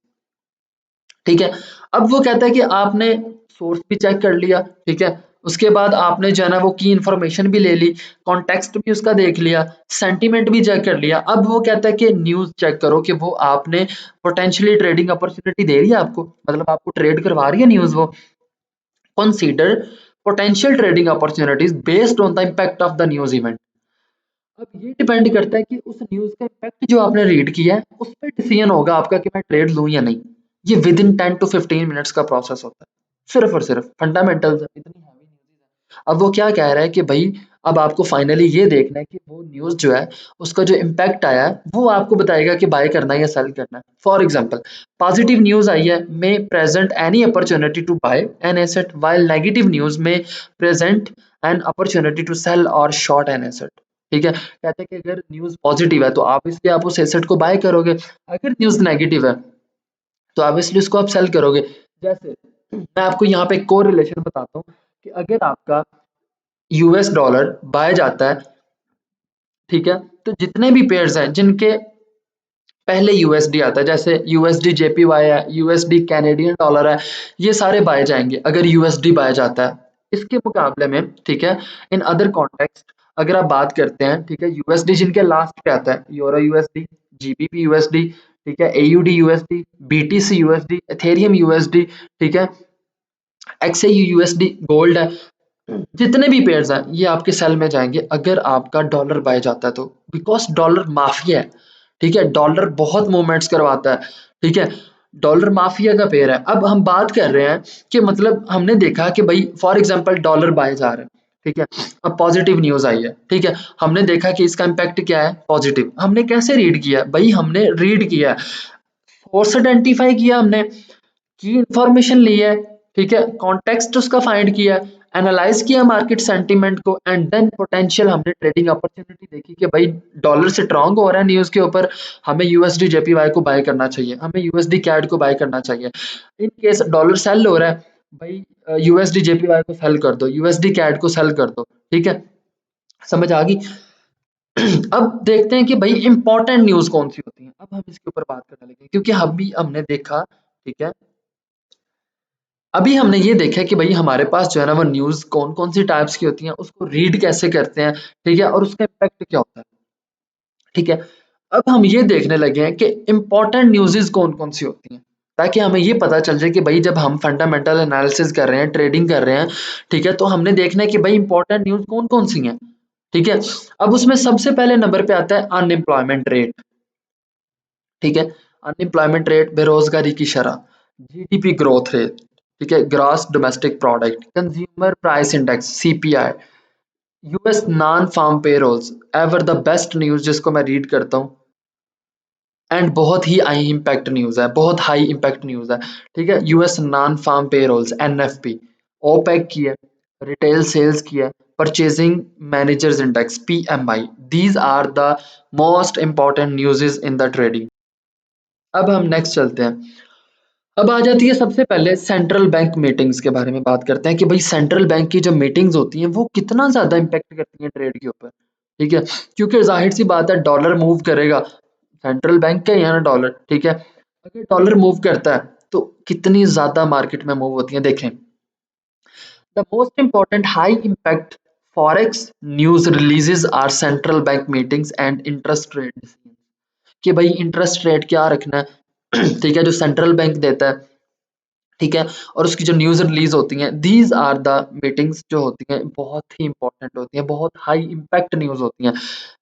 ठीक है, अब वो कहता है कि आपने सोर्स भी चेक कर लिया, ठीक है, उसके बाद आपने जो है ना वो की इन्फॉर्मेशन भी ले ली, कॉन्टेक्स्ट भी उसका देख लिया, सेंटीमेंट भी चेक कर लिया। अब वो कहता है कि न्यूज़ चेक करो कि वो आपने पोटेंशियली ट्रेडिंग अपॉर्चुनिटी दे रही है आपको, मतलब आपको ट्रेड करवा रही है न्यूज़ वो। Consider potential trading opportunities based on the impact of the news event. अब ये डिपेंड करता है कि उस न्यूज़ का इम्पैक्ट जो आपने रीड किया है उस पर डिसीजन होगा आपका कि मैं ट्रेड लूँ या नहीं। ये विद इन 10 to 15 मिनट्स का प्रोसेस होता है, सिर्फ और सिर्फ फंडामेंटल्स इतनी हैवी न्यूज़ है। अब वो क्या कह रहा है कि भाई अब आपको फाइनली ये देखना है कि वो न्यूज़ जो है उसका जो इम्पैक्ट आया है वो आपको बताएगा कि बाय करना है या सेल करना है। फॉर एग्जांपल, पॉजिटिव न्यूज़ आई है may present any opportunity to buy an asset, while negative news may present an opportunity to sell और शॉर्ट एन एसेट। ठीक है, कहते हैं कि अगर न्यूज़ पॉजिटिव है तो ऑब्वियसली आप उस एसेट को बाय करोगे, अगर न्यूज़ नेगेटिव है तो ऑब्वियसली उसको आप सेल करोगे। जैसे मैं आपको यहाँ पे एक कोरिलेशन बताता हूँ कि अगर आपका यूएस डॉलर बाय जाता है, ठीक है, तो जितने भी पेयर्स हैं जिनके पहले यूएसडी आता है, जैसे यूएसडी जेपीवाई है, यूएसडी कैनेडियन डॉलर है, ये सारे बाय जाएंगे अगर यूएसडी बाय जाता है। इसके मुकाबले में, ठीक है, इन अदर कॉन्टेक्स्ट अगर आप बात करते हैं, ठीक है, यूएसडी जिनके लास्ट पे आता है, यूरो यूएसडी, जीबीपी यूएसडी, ठीक है, AUD USD, BTC USD, Ethereum USD, ठीक है, एक्सएयू यूएसडी, गोल्ड है, जितने भी पेयर्स हैं ये आपके सेल में जाएंगे अगर आपका डॉलर बाय जाता है तो, बिकॉज डॉलर माफिया है। ठीक है, डॉलर बहुत मूवमेंट्स करवाता है। ठीक है, डॉलर माफिया का पेयर है। अब हम बात कर रहे हैं कि मतलब हमने देखा कि भाई फॉर एग्जांपल डॉलर बाय जा रहा है, ठीक है, अब पॉजिटिव न्यूज आई है, ठीक है, हमने देखा कि इसका इम्पैक्ट क्या है, पॉजिटिव। हमने कैसे रीड किया भाई, हमने रीड किया, सोर्स आइडेंटिफाई किया हमने, की इंफॉर्मेशन ली है, ठीक है, कॉन्टेक्स्ट उसका फाइंड किया, एनालाइज किया मार्केट सेंटीमेंट को, एंड देन पोटेंशियल हमने ट्रेडिंग अपॉर्चुनिटी देखी कि भाई डॉलर स्ट्रांग हो रहा है न्यूज के ऊपर, हमें यूएसडी जेपीवाई को बाय करना चाहिए, हमें यूएसडी कैड को बाय करना चाहिए। इन केस डॉलर सेल हो रहा है, भाई यूएसडी जेपीवाई को सेल कर दो, यूएसडी कैड को सेल कर दो। ठीक है, समझ आ गई। अब देखते हैं कि भाई इंपॉर्टेंट न्यूज कौन सी होती है। अब हम इसके ऊपर बात करने लगे क्योंकि अभी हमने देखा, ठीक है, अभी हमने ये देखा कि भाई हमारे पास जो है ना वो न्यूज़ कौन-कौन सी टाइप्स की होती हैं, उसको रीड कैसे करते हैं, ठीक है? और उसका इम्पैक्ट क्या होता है, ठीक है? अब हम ये देखने लगे हैं कि इम्पोर्टेंट न्यूज़ेज़ कौन-कौन सी होती हैं, ताकि हमें ये पता चल जाए कि भाई जब हम फंडामेंटल एनालिसिस कर रहे हैं, ट्रेडिंग कर रहे हैं, ठीक है? तो हमने देखना है कि भाई इम्पोर्टेंट न्यूज़ कौन-कौन सी हैं, ठीक है? अब उसमें सबसे पहले नंबर पे आता है अनएम्प्लॉयमेंट रेट, ठीक है? अनएम्प्लॉयमेंट रेट, बेरोज़गारी की शरह, जीडीपी ग्रोथ रेट, ठीक है? Gross domestic product, consumer price index CPI, US non farm payrolls, ever the best news जिसको मैं रीड करता हूँ एंड बहुत ही हाई इम्पैक्ट न्यूज़ है, बहुत हाई इम्पैक्ट न्यूज़ है, ठीक है? US non farm payrolls NFP, OPEC की है, रिटेल सेल्स की है, purchasing managers index PMI, these are the most important newses in the trading. अब हम नेक्स्ट चलते हैं। अब आ जाती है सबसे पहले सेंट्रल बैंक मीटिंग्स के बारे में बात करते हैं कि भाई सेंट्रल बैंक की जो मीटिंग्स होती हैं वो कितना ज़्यादा इम्पैक्ट करती हैं ट्रेड के ऊपर, ठीक है? क्योंकि ज़ाहिर सी बात है डॉलर मूव करेगा, सेंट्रल बैंक का ही है ना डॉलर, ठीक है? अगर डॉलर मूव करता है तो कितनी ज़्यादा मार्केट में मूव होती है देखें। The most important high impact forex news releases are central bank meetings and interest rate, कि भाई इंटरेस्ट रेट क्या रखना है, ठीक है, जो सेंट्रल बैंक देता है, ठीक है, और उसकी जो न्यूज़ रिलीज होती हैं, दीज आर द मीटिंग्स जो होती हैं बहुत ही इंपॉर्टेंट होती हैं, बहुत हाई इम्पैक्ट न्यूज़ होती हैं,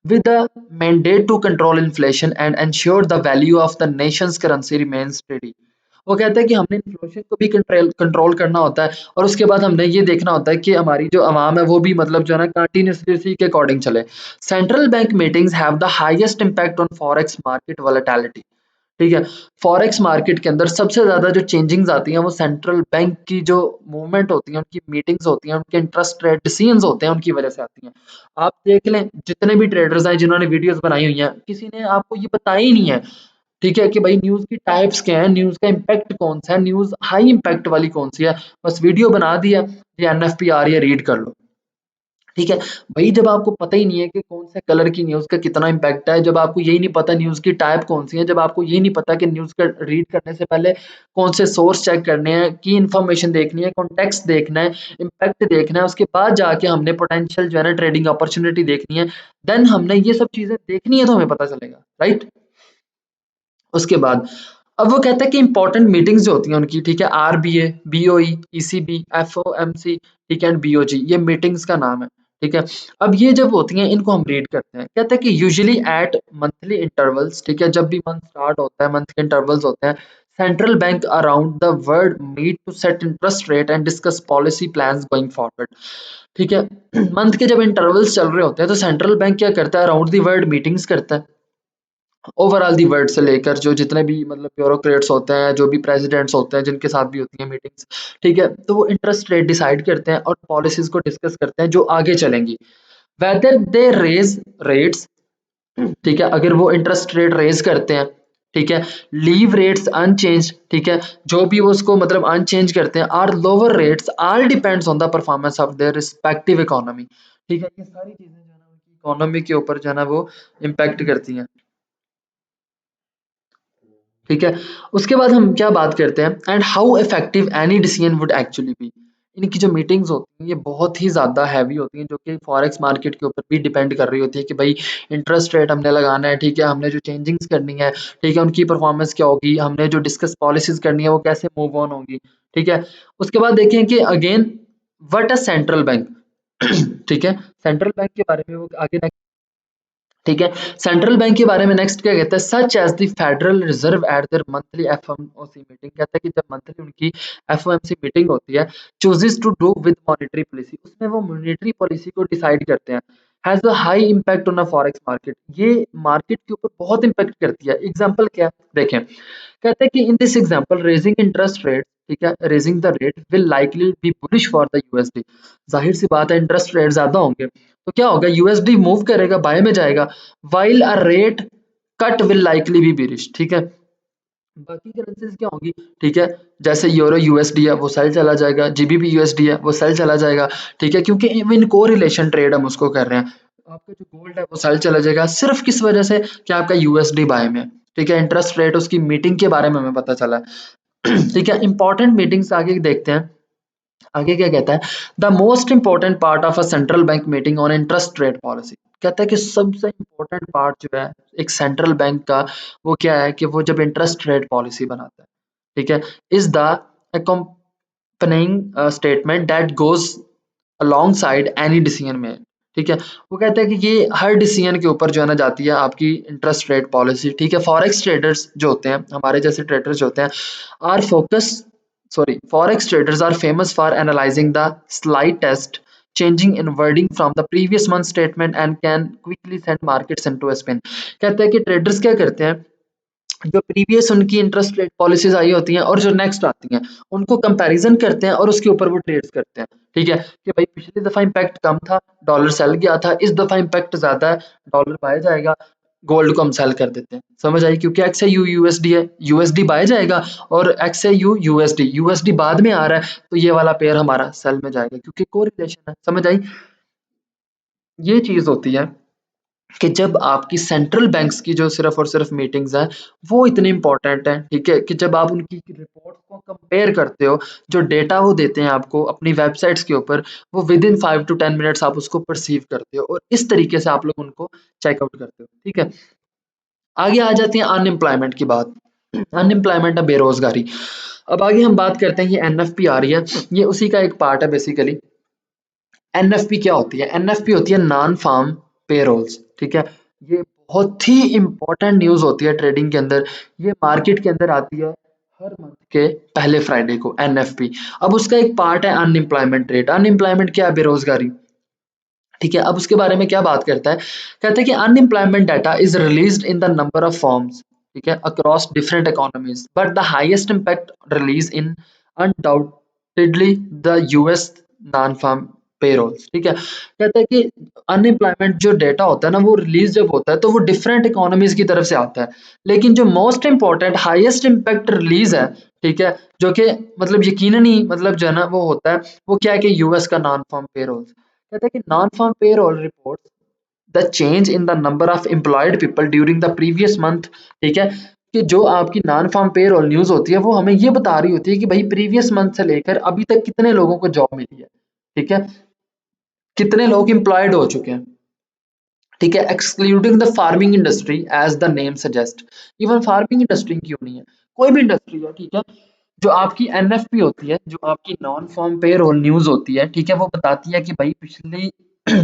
with the mandate to control inflation and ensure the value of the nation's currency remains steady. वो कहता है कि हमने इन्फ्लेशन को भी कंट्रोल कंट्रोल करना होता है और उसके बाद हमने ये देखना होता है कि हमारी जो आवाम है वो भी मतलब जो है ना कंटिन्यूसली उसी के अकॉर्डिंग चले। Central bank meetings have the highest impact on forex market volatility, ठीक है, फॉरेक्स मार्केट के अंदर सबसे ज़्यादा जो चेंजिंग्स आती हैं वो सेंट्रल बैंक की जो मूवमेंट होती है, उनकी मीटिंग्स होती हैं, उनके इंटरेस्ट रेट डिसीजंस होते हैं, उनकी वजह से आती हैं। आप देख लें जितने भी ट्रेडर्स हैं जिन्होंने वीडियोस बनाई हुई हैं, किसी ने आपको ये बताया ही नहीं है, ठीक है, कि भाई न्यूज़ की टाइप्स क्या है, न्यूज़ का इम्पैक्ट कौन सा है, न्यूज़ हाई इम्पैक्ट वाली कौन सी है, बस वीडियो बना दिया, ये एनएफपी आ रही है रीड कर लो, ठीक है। भाई जब आपको पता ही नहीं है कि कौन से कलर की न्यूज़ का कितना इम्पैक्ट है, जब आपको यही नहीं पता न्यूज़ की टाइप कौन सी है, जब आपको यही नहीं पता कि न्यूज़ का रीड करने से पहले कौन से सोर्स चेक करने हैं, की इन्फॉर्मेशन देखनी है, कॉन्टेक्स्ट देखना है, इम्पैक्ट देखना है, उसके बाद जाके हमने पोटेंशियल जो है ना ट्रेडिंग अपॉर्चुनिटी देखनी है, देन हमने ये सब चीज़ें देखनी है तो हमें पता चलेगा, राइट? उसके बाद अब वो कहता है कि इंपॉर्टेंट मीटिंग्स जो होती हैं उनकी, ठीक है, आरबीए, बीओई, ईसीबी, एफओएमसी, ठीक है, एंड बीओजी, ये मीटिंग्स का नाम है, ठीक है। अब ये जब होती हैं इनको हम रीड करते हैं, कहते हैं कि यूजुअली एट मंथली इंटरवल्स, ठीक है, जब भी मंथ स्टार्ट होता है, मंथ के इंटरवल्स होते हैं, central bank around the world meet to set interest rate and discuss policy plans going forward, ठीक है। मंथ के जब इंटरवल्स चल रहे होते हैं तो सेंट्रल बैंक क्या करता है, अराउंड द वर्ल्ड मीटिंग्स करता है, ओवरऑल दी वर्ल्ड से लेकर जो जितने भी मतलब ब्यूरोक्रेट्स होते हैं, जो भी प्रेसिडेंट्स होते हैं, जिनके साथ भी होती हैं मीटिंग्स, ठीक है, तो वो इंटरेस्ट रेट डिसाइड करते हैं और पॉलिसीज को डिस्कस करते हैं जो आगे चलेंगी, वेदर दे रेज रेट्स, ठीक है, अगर वो इंटरेस्ट रेट रेज करते हैं, ठीक है, लीव रेट्स अनचेंज, ठीक है, जो भी वो उसको मतलब अनचेंज करते हैं, or lower rates, all depends on the performance of their respective economy, ठीक है, ये सारी चीजें जो है ना उनकी इकोनॉमी के ऊपर जो है ना वो इम्पैक्ट करती हैं, ठीक है। उसके बाद हम क्या बात करते हैं, and how effective any decision would actually be, इनकी जो मीटिंग्स होती हैं ये बहुत ही ज़्यादा हैवी होती हैं, जो कि फॉरेक्स मार्केट के ऊपर भी डिपेंड कर रही होती है कि भाई इंटरेस्ट रेट हमने लगाना है, ठीक है, हमने जो चेंजिंग्स करनी है, ठीक है, उनकी परफॉर्मेंस क्या होगी, हमने जो डिस्कस पॉलिसीज करनी है वो कैसे मूव ऑन होगी, ठीक है। उसके बाद देखें कि again what a central bank, ठीक है, सेंट्रल बैंक के बारे में वो आगे, ठीक है, सेंट्रल बैंक के बारे में नेक्स्ट क्या कहता है, such as the Federal Reserve at their monthly FOMC meeting, कहता है कि जब मंथली उनकी एफओएमसी मीटिंग होती है, chooses to do with monetary policy, उसमें वो मॉनेटरी पॉलिसी को डिसाइड करते हैं, has a high impact on a forex market, ये मार्केट के ऊपर बहुत इम्पैक्ट करती है। एग्जांपल क्या देखें, कहते हैं कि in this example raising interest rate, ठीक है, raising the rate will likely B bullish for the USD, जाहिर सी बात है इंटरेस्ट रेट ज्यादा होंगे तो क्या होगा, यूएसडी मूव करेगा, बाय में जाएगा, while a rate cut will likely B bearish, ठीक है। बाकी करेंसीज क्या होंगी, ठीक है, जैसे यूरो यूएसडी है वो सेल चला जाएगा, जीबीपी यूएसडी है वो सेल चला जाएगा, ठीक है, क्योंकि इन को रिलेशन ट्रेड हम उसको कर रहे हैं, आपका जो गोल्ड है वो सेल चला जाएगा, सिर्फ किस वजह से कि आपका यूएसडी बाय में है, ठीक है। इंटरेस्ट रेट उसकी मीटिंग के बारे में हमें पता चला है। ठीक है, इंपॉर्टेंट मीटिंग्स आगे देखते हैं, आगे क्या कहता है, the most important part of a central bank meeting on interest rate policy, कहता है कि सबसे इंपॉर्टेंट पार्ट जो है एक सेंट्रल बैंक का वो क्या है कि वो जब इंटरेस्ट रेट पॉलिसी बनाता है, ठीक है, is the accompanying statement that goes alongside any decision में, ठीक है, वो कहता है कि ये हर डिसीजन के ऊपर जो है ना जाती है आपकी इंटरेस्ट रेट पॉलिसी, ठीक है। फॉरेक्स ट्रेडर्स जो होते हैं, हमारे जैसे ट्रेडर्स जो होते हैं, are focus sorry, forex traders are famous for analyzing the slightest changing in wording from the previous month statement and can quickly send markets into a spin, कहते हैं कि ट्रेडर्स क्या करते हैं, जो प्रीवियस उनकी इंटरेस्ट रेट पॉलिसीज आई होती हैं और जो नेक्स्ट आती हैं उनको कंपैरिजन करते हैं और उसके ऊपर वो ट्रेड्स करते हैं, ठीक है, कि भाई पिछली दफा इम्पैक्ट कम था, डॉलर सेल गया था, इस दफा इम्पैक्ट ज्यादा है, डॉलर बाय जाएगा, गोल्ड को हम सेल कर देते हैं, समझ आई, क्योंकि एक्स है यू यूएसडी है, यूएसडी बाय जाएगा और एक्स है यू यूएसडी, यूएसडी बाद में आ रहा है तो ये वाला पेयर हमारा सेल में जाएगा क्योंकि कोरिलेशन है, समझ आई। ये चीज होती है कि जब आपकी सेंट्रल बैंक्स की जो सिर्फ और सिर्फ मीटिंग्स हैं वो इतनी इंपॉर्टेंट है, ठीक है, कि जब आप उनकी रिपोर्ट्स को कंपेयर करते हो, जो डेटा वो देते हैं आपको अपनी वेबसाइट्स के ऊपर, वो विद इन 5 to 10 मिनट्स आप उसको परसीव करते हो और इस तरीके से आप लोग उनको चेकआउट करते हो, ठीक है। आगे आ जाती है अनएम्प्लॉयमेंट की बात, अनएम्प्लॉयमेंट है बेरोजगारी। अब आगे हम बात करते हैं, ये एनएफपी आ रही है, ये उसी का एक पार्ट है बेसिकली। एनएफपी क्या होती है, एनएफपी होती है नॉन फार्म पेरोल्स, ठीक है, ये बहुत ही इंपॉर्टेंट न्यूज होती है ट्रेडिंग के अंदर, ये मार्केट के अंदर आती है हर मंथ के पहले फ्राइडे को, एनएफपी। अब उसका एक पार्ट है अनएम्प्लॉयमेंट रेट, अनएम्प्लॉयमेंट क्या है, बेरोजगारी, ठीक है। अब उसके बारे में क्या बात करता है, कहता है कि unemployment data is released in the number of forms, ठीक है, across different economies, but the highest impact release in undoubtedly the US non farm payrolls, ठीक है। कहता है कि अनएम्प्लॉयमेंट जो डेटा होता है ना वो रिलीज जब होता है तो वो डिफरेंट इकोनॉमीज की तरफ से आता है, लेकिन जो most important highest impact release है, ठीक है, जो कि मतलब यकीनन ही मतलब जो है ना वो होता है, वो क्या है कि यूएस का नॉन फार्म पेरोल्स। कहता है कि non farm payroll report the change in the number of employed people during the previous month. ठीक है, कि जो आपकी नॉन फॉर्म पेरोल न्यूज होती है वो हमें ये बता रही होती है कि भाई प्रीवियस मंथ से लेकर अभी तक कितने लोगों को जॉब मिली है। ठीक है, कितने लोग एम्प्लॉयड हो चुके हैं। ठीक है, excluding the farming industry as the name suggest. Even farming industry क्यों नहीं है, कोई भी इंडस्ट्री है। ठीक है, जो आपकी एनएफपी होती है, जो आपकी नॉन फॉर्म पेरोल न्यूज होती है, ठीक है, वो बताती है कि भाई पिछले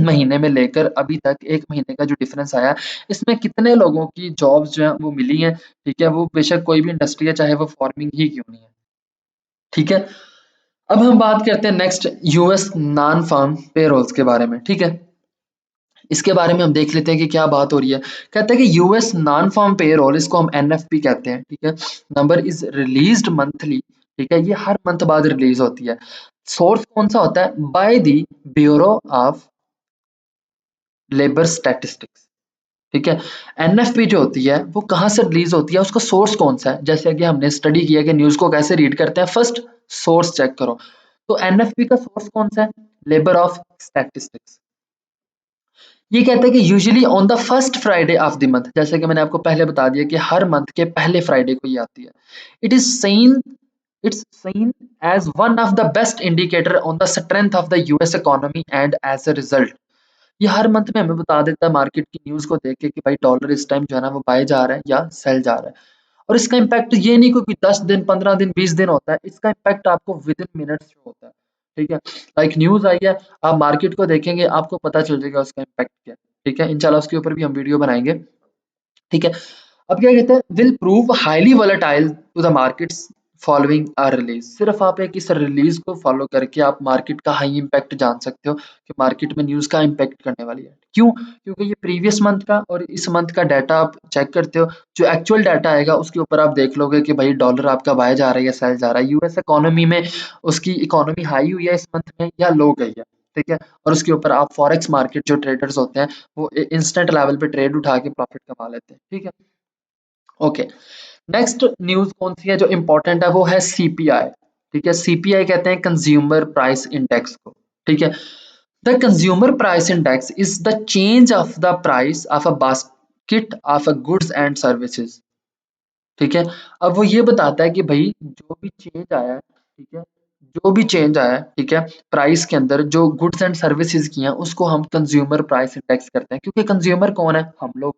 महीने में लेकर अभी तक एक महीने का जो डिफरेंस आया, इसमें कितने लोगों की जॉब्स जो है वो मिली हैं। ठीक है, वो बेशक कोई भी इंडस्ट्री है, चाहे वो फार्मिंग ही क्यों नहीं है। ठीक है, अब हम बात करते हैं next US non farm payrolls के बारे में। ठीक है, इसके बारे में हम देख लेते हैं कि क्या बात हो रही है। कहते हैं कि यूएस नॉन फार्म पेरोल, इसको हम एनएफपी कहते हैं। ठीक है, नंबर इज रिलीज्ड मंथली। ठीक है, ये हर मंथ बाद रिलीज होती है। सोर्स कौन सा होता है, by the bureau of labour statistics. ठीक है, एनएफपी जो होती है वो कहाँ से रिलीज होती है, उसका सोर्स कौन सा है। जैसे कि हमने स्टडी किया कि न्यूज को कैसे रीड करते हैं, फर्स्ट सोर्स चेक करो। तो एनएफपी का सोर्स कौन सा है, लेबर ऑफ स्टैटिस्टिक्स। ये कहता है कि usually on the first Friday of the month, जैसे कि मैंने आपको पहले बता दिया कि हर मंथ के पहले फ्राइडे को ये आती है। It is seen it's seen as one of the best indicator on the strength of the US economy and as a result. ये हर मंथ में हमें बता देता है मार्केट की न्यूज को देख के कि भाई डॉलर इस टाइम जो है ना वो बाय जा रहा है या सेल जा रहा है। और इसका इम्पैक्ट ये नहीं कोई 10 दिन 15 दिन 20 दिन होता है, इसका इम्पैक्ट आपको विद इन मिनट्स जो होता है। ठीक है, लाइक न्यूज आई है, आप मार्केट को देखेंगे आपको पता चल जाएगा उसका इम्पैक्ट क्या है। ठीक है, इंशाल्लाह उसके ऊपर भी हम वीडियो बनाएंगे। ठीक है, अब क्या कहते हैं, will prove highly volatile to the markets following a release. सिर्फ आप एक इस रिलीज को फॉलो करके आप मार्केट का हाई इम्पैक्ट जान सकते हो कि मार्केट में न्यूज का इम्पैक्ट करने वाली है। क्यों, क्योंकि ये प्रीवियस मंथ का और इस मंथ का डाटा आप चेक करते हो, जो एक्चुअल डाटा आएगा उसके ऊपर आप देख लोगे कि भाई डॉलर आपका बाय जा रहा है या सेल जा रहा है, यूएस इकोनॉमी में उसकी इकोनॉमी हाई हुई है इस मंथ में या लो गई है। ठीक है, और उसके ऊपर आप फॉरेक्स मार्केट जो ट्रेडर्स होते हैं वो इंस्टेंट लेवल पे ट्रेड उठा के प्रॉफिट कमा लेते हैं। ठीक है, ओके, नेक्स्ट न्यूज कौन सी है जो इंपॉर्टेंट है, वो है सीपीआई। ठीक है, सीपीआई कहते हैं कंज्यूमर प्राइस इंडेक्स को। ठीक है, the consumer price index is the change of the price of a basket of a goods and services. ठीक है, अब वो ये बताता है कि भाई जो भी चेंज आया है, ठीक है, जो भी चेंज आया है, ठीक है, प्राइस के अंदर जो गुड्स एंड सर्विसेज की हैं उसको हम कंज्यूमर प्राइस इंडेक्स करते हैं, क्योंकि कंज्यूमर कौन है, हम लोग।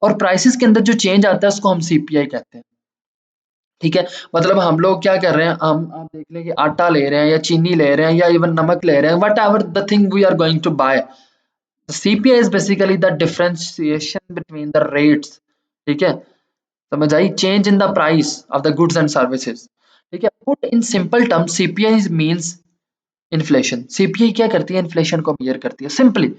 और प्राइसेस के अंदर जो चेंज आता है उसको हम सीपीआई कहते हैं। ठीक है, मतलब हम लोग क्या कर रहे हैं, हम आप देख लें कि आटा ले रहे हैं या चीनी ले रहे हैं या इवन नमक ले रहे हैं, whatever the thing we are going to buy, CPI is basically the differentiation between the rates. ठीक है, समझ आई, change in the price of the goods and services. ठीक है, put in simple term CPI means inflation. CPI क्या करती है, inflation को मेजर करती है। सिंपली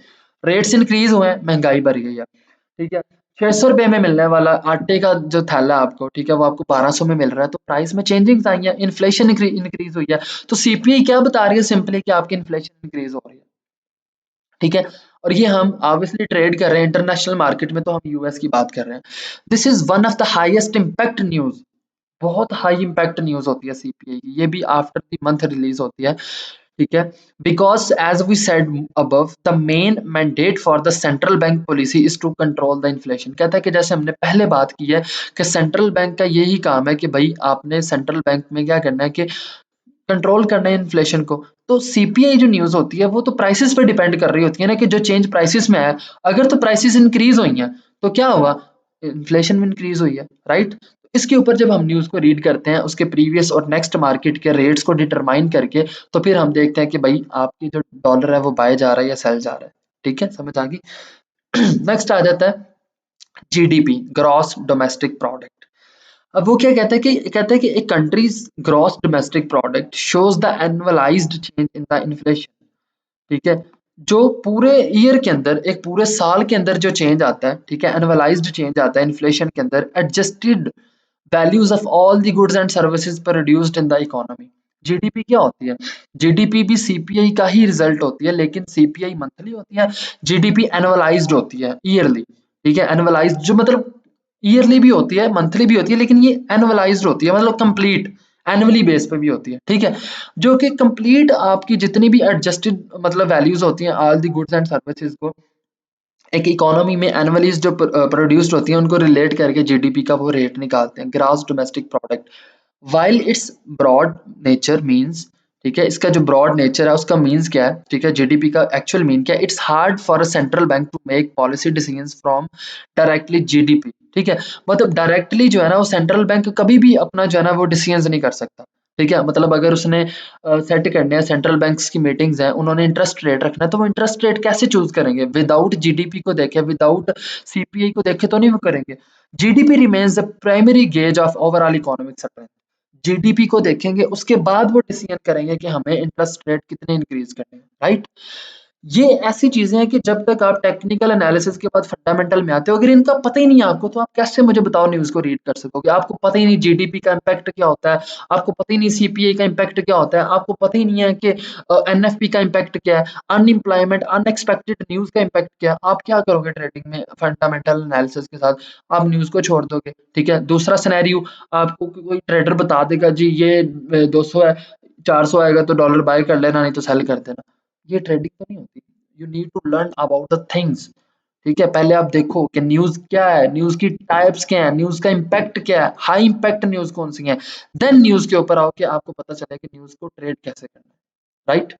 रेट्स इंक्रीज हुए हैं, महंगाई बढ़ गई है। ठीक है, 600 रुपए में मिलने वाला आटे का जो थैला आपको, ठीक है, वो आपको 1200 में मिल रहा है, तो प्राइस में चेंजिंग्स आई है, इन्फ्लेशन इंक्रीज हुई है। तो सीपीआई क्या बता रही है, सिंपली कि आपकी इन्फ्लेशन इंक्रीज हो रही है। ठीक है, और ये हम ऑब्वियसली ट्रेड कर रहे हैं इंटरनेशनल मार्केट में, तो हम यूएस की बात कर रहे हैं। This is one of the highest impact news, बहुत हाई इम्पैक्ट न्यूज होती है सीपीआई की, ये भी आफ्टर द मंथ रिलीज होती है। ठीक है, because as we said above the main mandate for the central bank policy is to control the inflation. कहता है कि जैसे हमने पहले बात की है कि सेंट्रल बैंक का यही काम है कि भाई आपने सेंट्रल बैंक में क्या करना है कि कंट्रोल करना है इन्फ्लेशन को। तो सीपीआई जो न्यूज होती है वो तो प्राइसेस पे डिपेंड कर रही होती है ना, कि जो चेंज प्राइसेस में है, अगर तो प्राइसेस इंक्रीज हुई हैं तो क्या हुआ, इन्फ्लेशन में इंक्रीज हुई है, राइट। इसके ऊपर जब हम न्यूज को रीड करते हैं उसके प्रीवियस और नेक्स्ट मार्केट के रेट्स को डिटरमाइन करके, तो फिर हम देखते हैं कि भाई आपकी जो डॉलर है वो बाय जा रहा है या सेल जा रहा है। ठीक है, समझ आ गई। नेक्स्ट आ जाता है जीडीपी, ग्रॉस डोमेस्टिक प्रोडक्ट। अब वो क्या कहता है कि एक countries gross domestic product shows the annualised change in the inflation. ठीक है, जो पूरे ईयर के अंदर, एक पूरे साल के अंदर जो चेंज आता है, ठीक है, एनुअलाइज्ड चेंज आता है इन्फ्लेशन के अंदर, adjusted values of all the goods and services produced in the economy. GDP क्या होती है, जीडीपी भी सीपीआई का ही रिजल्ट होती है, लेकिन सीपीआई मंथली होती है, जीडीपी एनुअलाइज्ड होती है, ईयरली। ठीक है, एनुअलाइज्ड जो मतलब ईयरली भी होती है, मंथली भी होती है, लेकिन ये एनुअलाइज्ड होती है, मतलब कंप्लीट। एनुअली बेस पे भी होती है, ठीक है, जो कि कंप्लीट आपकी जितनी भी एडजस्टेड मतलब वैल्यूज होती हैं all the goods and services को एक इकोनॉमी में एनुअलीज जो प्रोड्यूस्ड होती हैं उनको रिलेट करके जीडीपी का वो रेट निकालते हैं, gross domestic product. While it's broad nature means, ठीक है, इसका जो ब्रॉड नेचर है उसका मीन्स क्या है, ठीक है, जीडीपी का एक्चुअल मीन क्या है, it's hard for a central bank to make policy decisions from directly GDP, ठीक है, मतलब डायरेक्टली जो है ना वो सेंट्रल बैंक कभी भी अपना जो है ना वो डिसीजंस नहीं कर सकता, ठीक है, मतलब अगर उसने सेट करने हैं, सेंट्रल बैंक्स की मीटिंग्स हैं, उन्होंने इंटरेस्ट रेट रखना है तो वो इंटरेस्ट रेट कैसे चूज करेंगे, विदाउट जीडीपी को देखे, विदाउट सीपीआई को देखे तो नहीं वो करेंगे। GDP remains the primary gauge of overall economic strength. GDP को देखेंगे उसके बाद वो डिसीजन करेंगे कि हमें इंटरेस्ट रेट कितने इंक्रीज करने हैं, राइट। ये ऐसी चीजें हैं कि जब तक आप टेक्निकल एनालिसिस के बाद फंडामेंटल में आते हो, अगर इनका पता ही नहीं है आपको, तो आप कैसे मुझे बताओ न्यूज को रीड कर सकोगे। आपको पता ही नहीं जीडीपी का इम्पैक्ट क्या होता है, आपको पता ही नहीं सीपीआई का इम्पैक्ट क्या होता है, आपको पता ही नहीं है कि एनएफपी का इम्पैक्ट क्या है, अनएम्प्लॉयमेंट अनएक्सपेक्टेड न्यूज का इम्पैक्ट क्या है, आप क्या करोगे ट्रेडिंग में फंडामेंटल एनालिसिस के साथ, आप न्यूज को छोड़ दोगे, ठीक है। दूसरा सिनेरियो, आपको कोई ट्रेडर बता देगा जी ये 200 है, 400 आएगा तो डॉलर बाय कर लेना नहीं तो सेल कर देना, ये ट्रेडिंग तो नहीं होती। You need to learn about the things, ठीक है, पहले आप देखो कि न्यूज क्या है, न्यूज की टाइप्स क्या है, न्यूज का इम्पैक्ट क्या है, हाई इम्पैक्ट न्यूज कौन सी है, देन न्यूज के ऊपर आओ कि आपको पता चले कि न्यूज को ट्रेड कैसे करना है, राइट।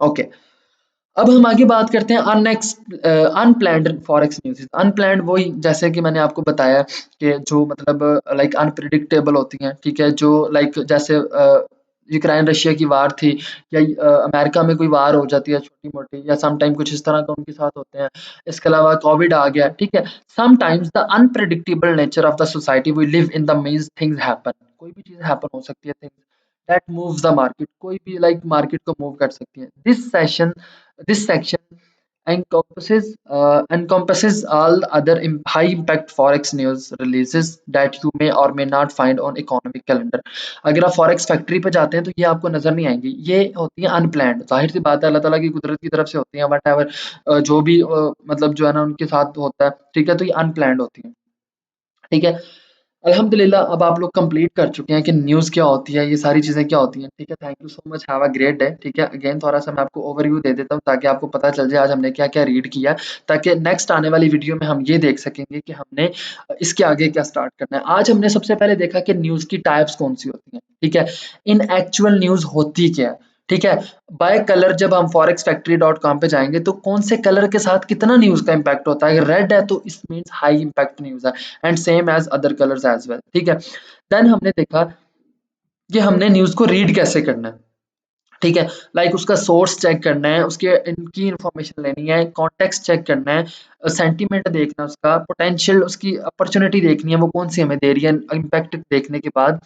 ओके, अब हम आगे बात करते हैं अनप्लैंड फॉरेक्स न्यूज़। अनप्लैंड वही जैसे कि मैंने आपको बताया कि जो मतलब लाइक अनप्रिडिक्टेबल होती हैं, ठीक है, जो लाइक जैसे यूक्रेन रशिया की वार थी, या अमेरिका में कोई वार हो जाती है छोटी मोटी, या सम टाइम कुछ इस तरह का उनके साथ होते हैं। इसके अलावा कोविड आ गया, ठीक है। Sometimes the unpredictable nature of the society we live in the means things happen, कोई भी चीज़ हैपन हो सकती है, things that moves the market, कोई भी लाइक मार्केट को मूव कर सकती है। This section encompasses all other high impact forex news releases that you may or may not find on economic calendar। अगर आप फॉरेक्स फैक्ट्री पे जाते हैं तो ये आपको नजर नहीं आएंगी, ये होती है अनप्लैंड, जाहिर सी बात है अल्लाह ताला की कुदरत की तरफ से होती है, वट एवर जो भी मतलब जो है ना उनके साथ होता है, ठीक है, तो ये अनप्लैंड होती है, ठीक है। अल्हम्दुलिल्लाह अब आप लोग कंप्लीट कर चुके हैं कि न्यूज़ क्या होती है, ये सारी चीज़ें क्या होती हैं, ठीक है। Thank you so much, have a great day, ठीक है। अगेन थोड़ा-सा मैं आपको ओवरव्यू दे देता हूँ ताकि आपको पता चल जाए आज हमने क्या-क्या रीड किया है, ताकि नेक्स्ट आने वाली वीडियो में हम ये देख सकेंगे कि हमने इसके आगे क्या स्टार्ट करना है। आज हमने सबसे पहले देखा कि न्यूज़ की टाइप्स कौन-सी होती हैं, ठीक है। इन एक्चुअल न्यूज़ होती क्या है, ठीक है। बाय कलर जब हम forexfactory.com पे जाएँगे तो कौन से कलर के साथ कितना न्यूज़ का इम्पैक्ट होता है, अगर रेड है तो it means high impact news है, and same as other colours as well, ठीक है। देन हमने देखा कि हमने न्यूज़ को रीड कैसे करना है, ठीक है। लाइक उसका सोर्स चेक करना है, उसके इनकी इन्फॉर्मेशन लेनी है, कॉन्टेक्स्ट चेक करना है, सेंटीमेंट देखना है उसका, पोटेंशियल उसकी अपॉर्चुनिटी देखनी है वो कौन सी हमें दे रही है, इम्पैक्ट देखने के बाद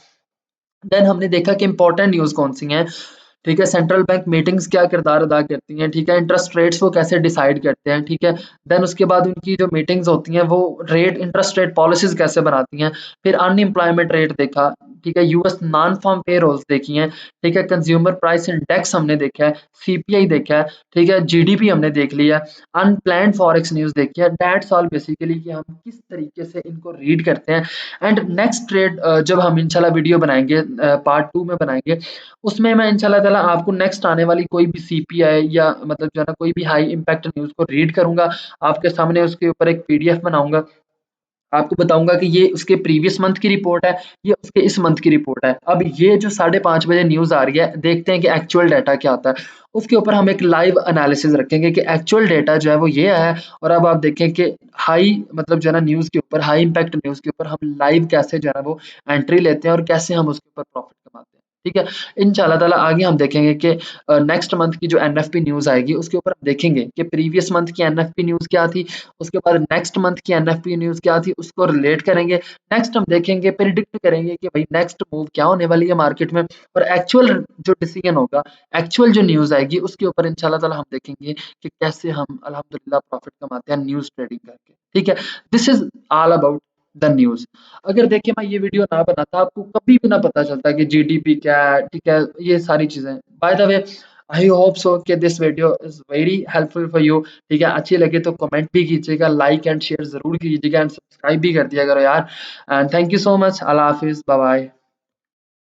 देन हमने देखा कि इंपॉर्टेंट न्यूज़ कौन सी हैं, ठीक है, सेंट्रल बैंक मीटिंग्स क्या किरदार अदा करती हैं, ठीक है, इंटरेस्ट रेट्स वो कैसे डिसाइड करते हैं, ठीक है। देन उसके बाद उनकी जो मीटिंग्स होती हैं वो रेट इंटरेस्ट रेट पॉलिसीज कैसे बनाती हैं। फिर अनएम्प्लॉयमेंट रेट देखा, ठीक है, यूएस नॉन फार्म पे रोल्स देखी हैं, ठीक है, कंज्यूमर प्राइस इंडेक्स हमने देखा है, सीपीआई देखा है, ठीक है, जीडीपी हमने देख लिया, अनप्लैन्ड फॉरेक्स न्यूज़ देखी है। दैट्स ऑल बेसिकली कि हम किस तरीके से इनको रीड करते हैं। एंड नेक्स्ट ट्रेड जब हम इंशाल्लाह वीडियो बनाएंगे पार्ट 2 में बनाएंगे, उसमें मैं इंशाल्लाह ताला आपको नेक्स्ट आने वाली कोई भी सीपीआई या मतलब जो है ना कोई भी हाई इम्पैक्ट न्यूज़ को रीड करूँगा, आपके सामने उसके ऊपर एक पीडीएफ बनाऊँगा, आपको बताऊँगा कि ये उसके प्रीवियस मंथ की रिपोर्ट है, ये उसके इस मंथ की रिपोर्ट है। अब ये जो 5:30 बजे न्यूज़ आ रही है, देखते हैं कि एक्चुअल डाटा क्या आता है। उसके ऊपर हम एक लाइव एनालिसिस रखेंगे कि एक्चुअल डाटा जो है वो ये है, और अब आप देखें कि हाई मतलब जो है ना न्यूज़ के ऊपर, हाई इम्पैक्ट न्यूज़ के ऊपर हम लाइव कैसे जो है ना वो एंट्री लेते हैं और कैसे हम उसके ऊपर प्रॉफ़िट कमाते हैं। ठीक है? इंशाअल्लाह ताला आगे हम देखेंगे कि नेक्स्ट मंथ की जो एनएफपी न्यूज़ आएगी उसके ऊपर हम देखेंगे कि प्रीवियस मंथ की एनएफपी न्यूज़ क्या थी, उसके बाद नेक्स्ट मंथ की एनएफपी न्यूज़ क्या थी, उसको रिलेट करेंगे। नेक्स्ट हम देखेंगे, प्रिडिक्ट करेंगे कि भाई नेक्स्ट मूव क्या होने वाली है मार्केट में, और एक्चुअल जो डिसीजन होगा, एक्चुअल जो न्यूज़ आएगी उसके ऊपर इंशाल्लाह ताला हम देखेंगे कि कैसे हम अल्हम्दुलिल्लाह प्रॉफिट कमाते हैं न्यूज़ ट्रेडिंग करके। ठीक है? This is all about the news. अगर देखिए मैं ये वीडियो ना बनाता, आपको कभी भी ना पता चलता कि जीडीपी क्या है, ठीक है? ये सारी चीज़ें। By the way I hope so कि this video is very helpful for you. ठीक है, अच्छी लगे तो कमेंट भी कीजिएगा, लाइक एंड शेयर ज़रूर कीजिएगा, एंड सब्सक्राइब भी कर दिया करो यार। And thank you so much. अल्लाह हाफ़िज़, बाय बाय।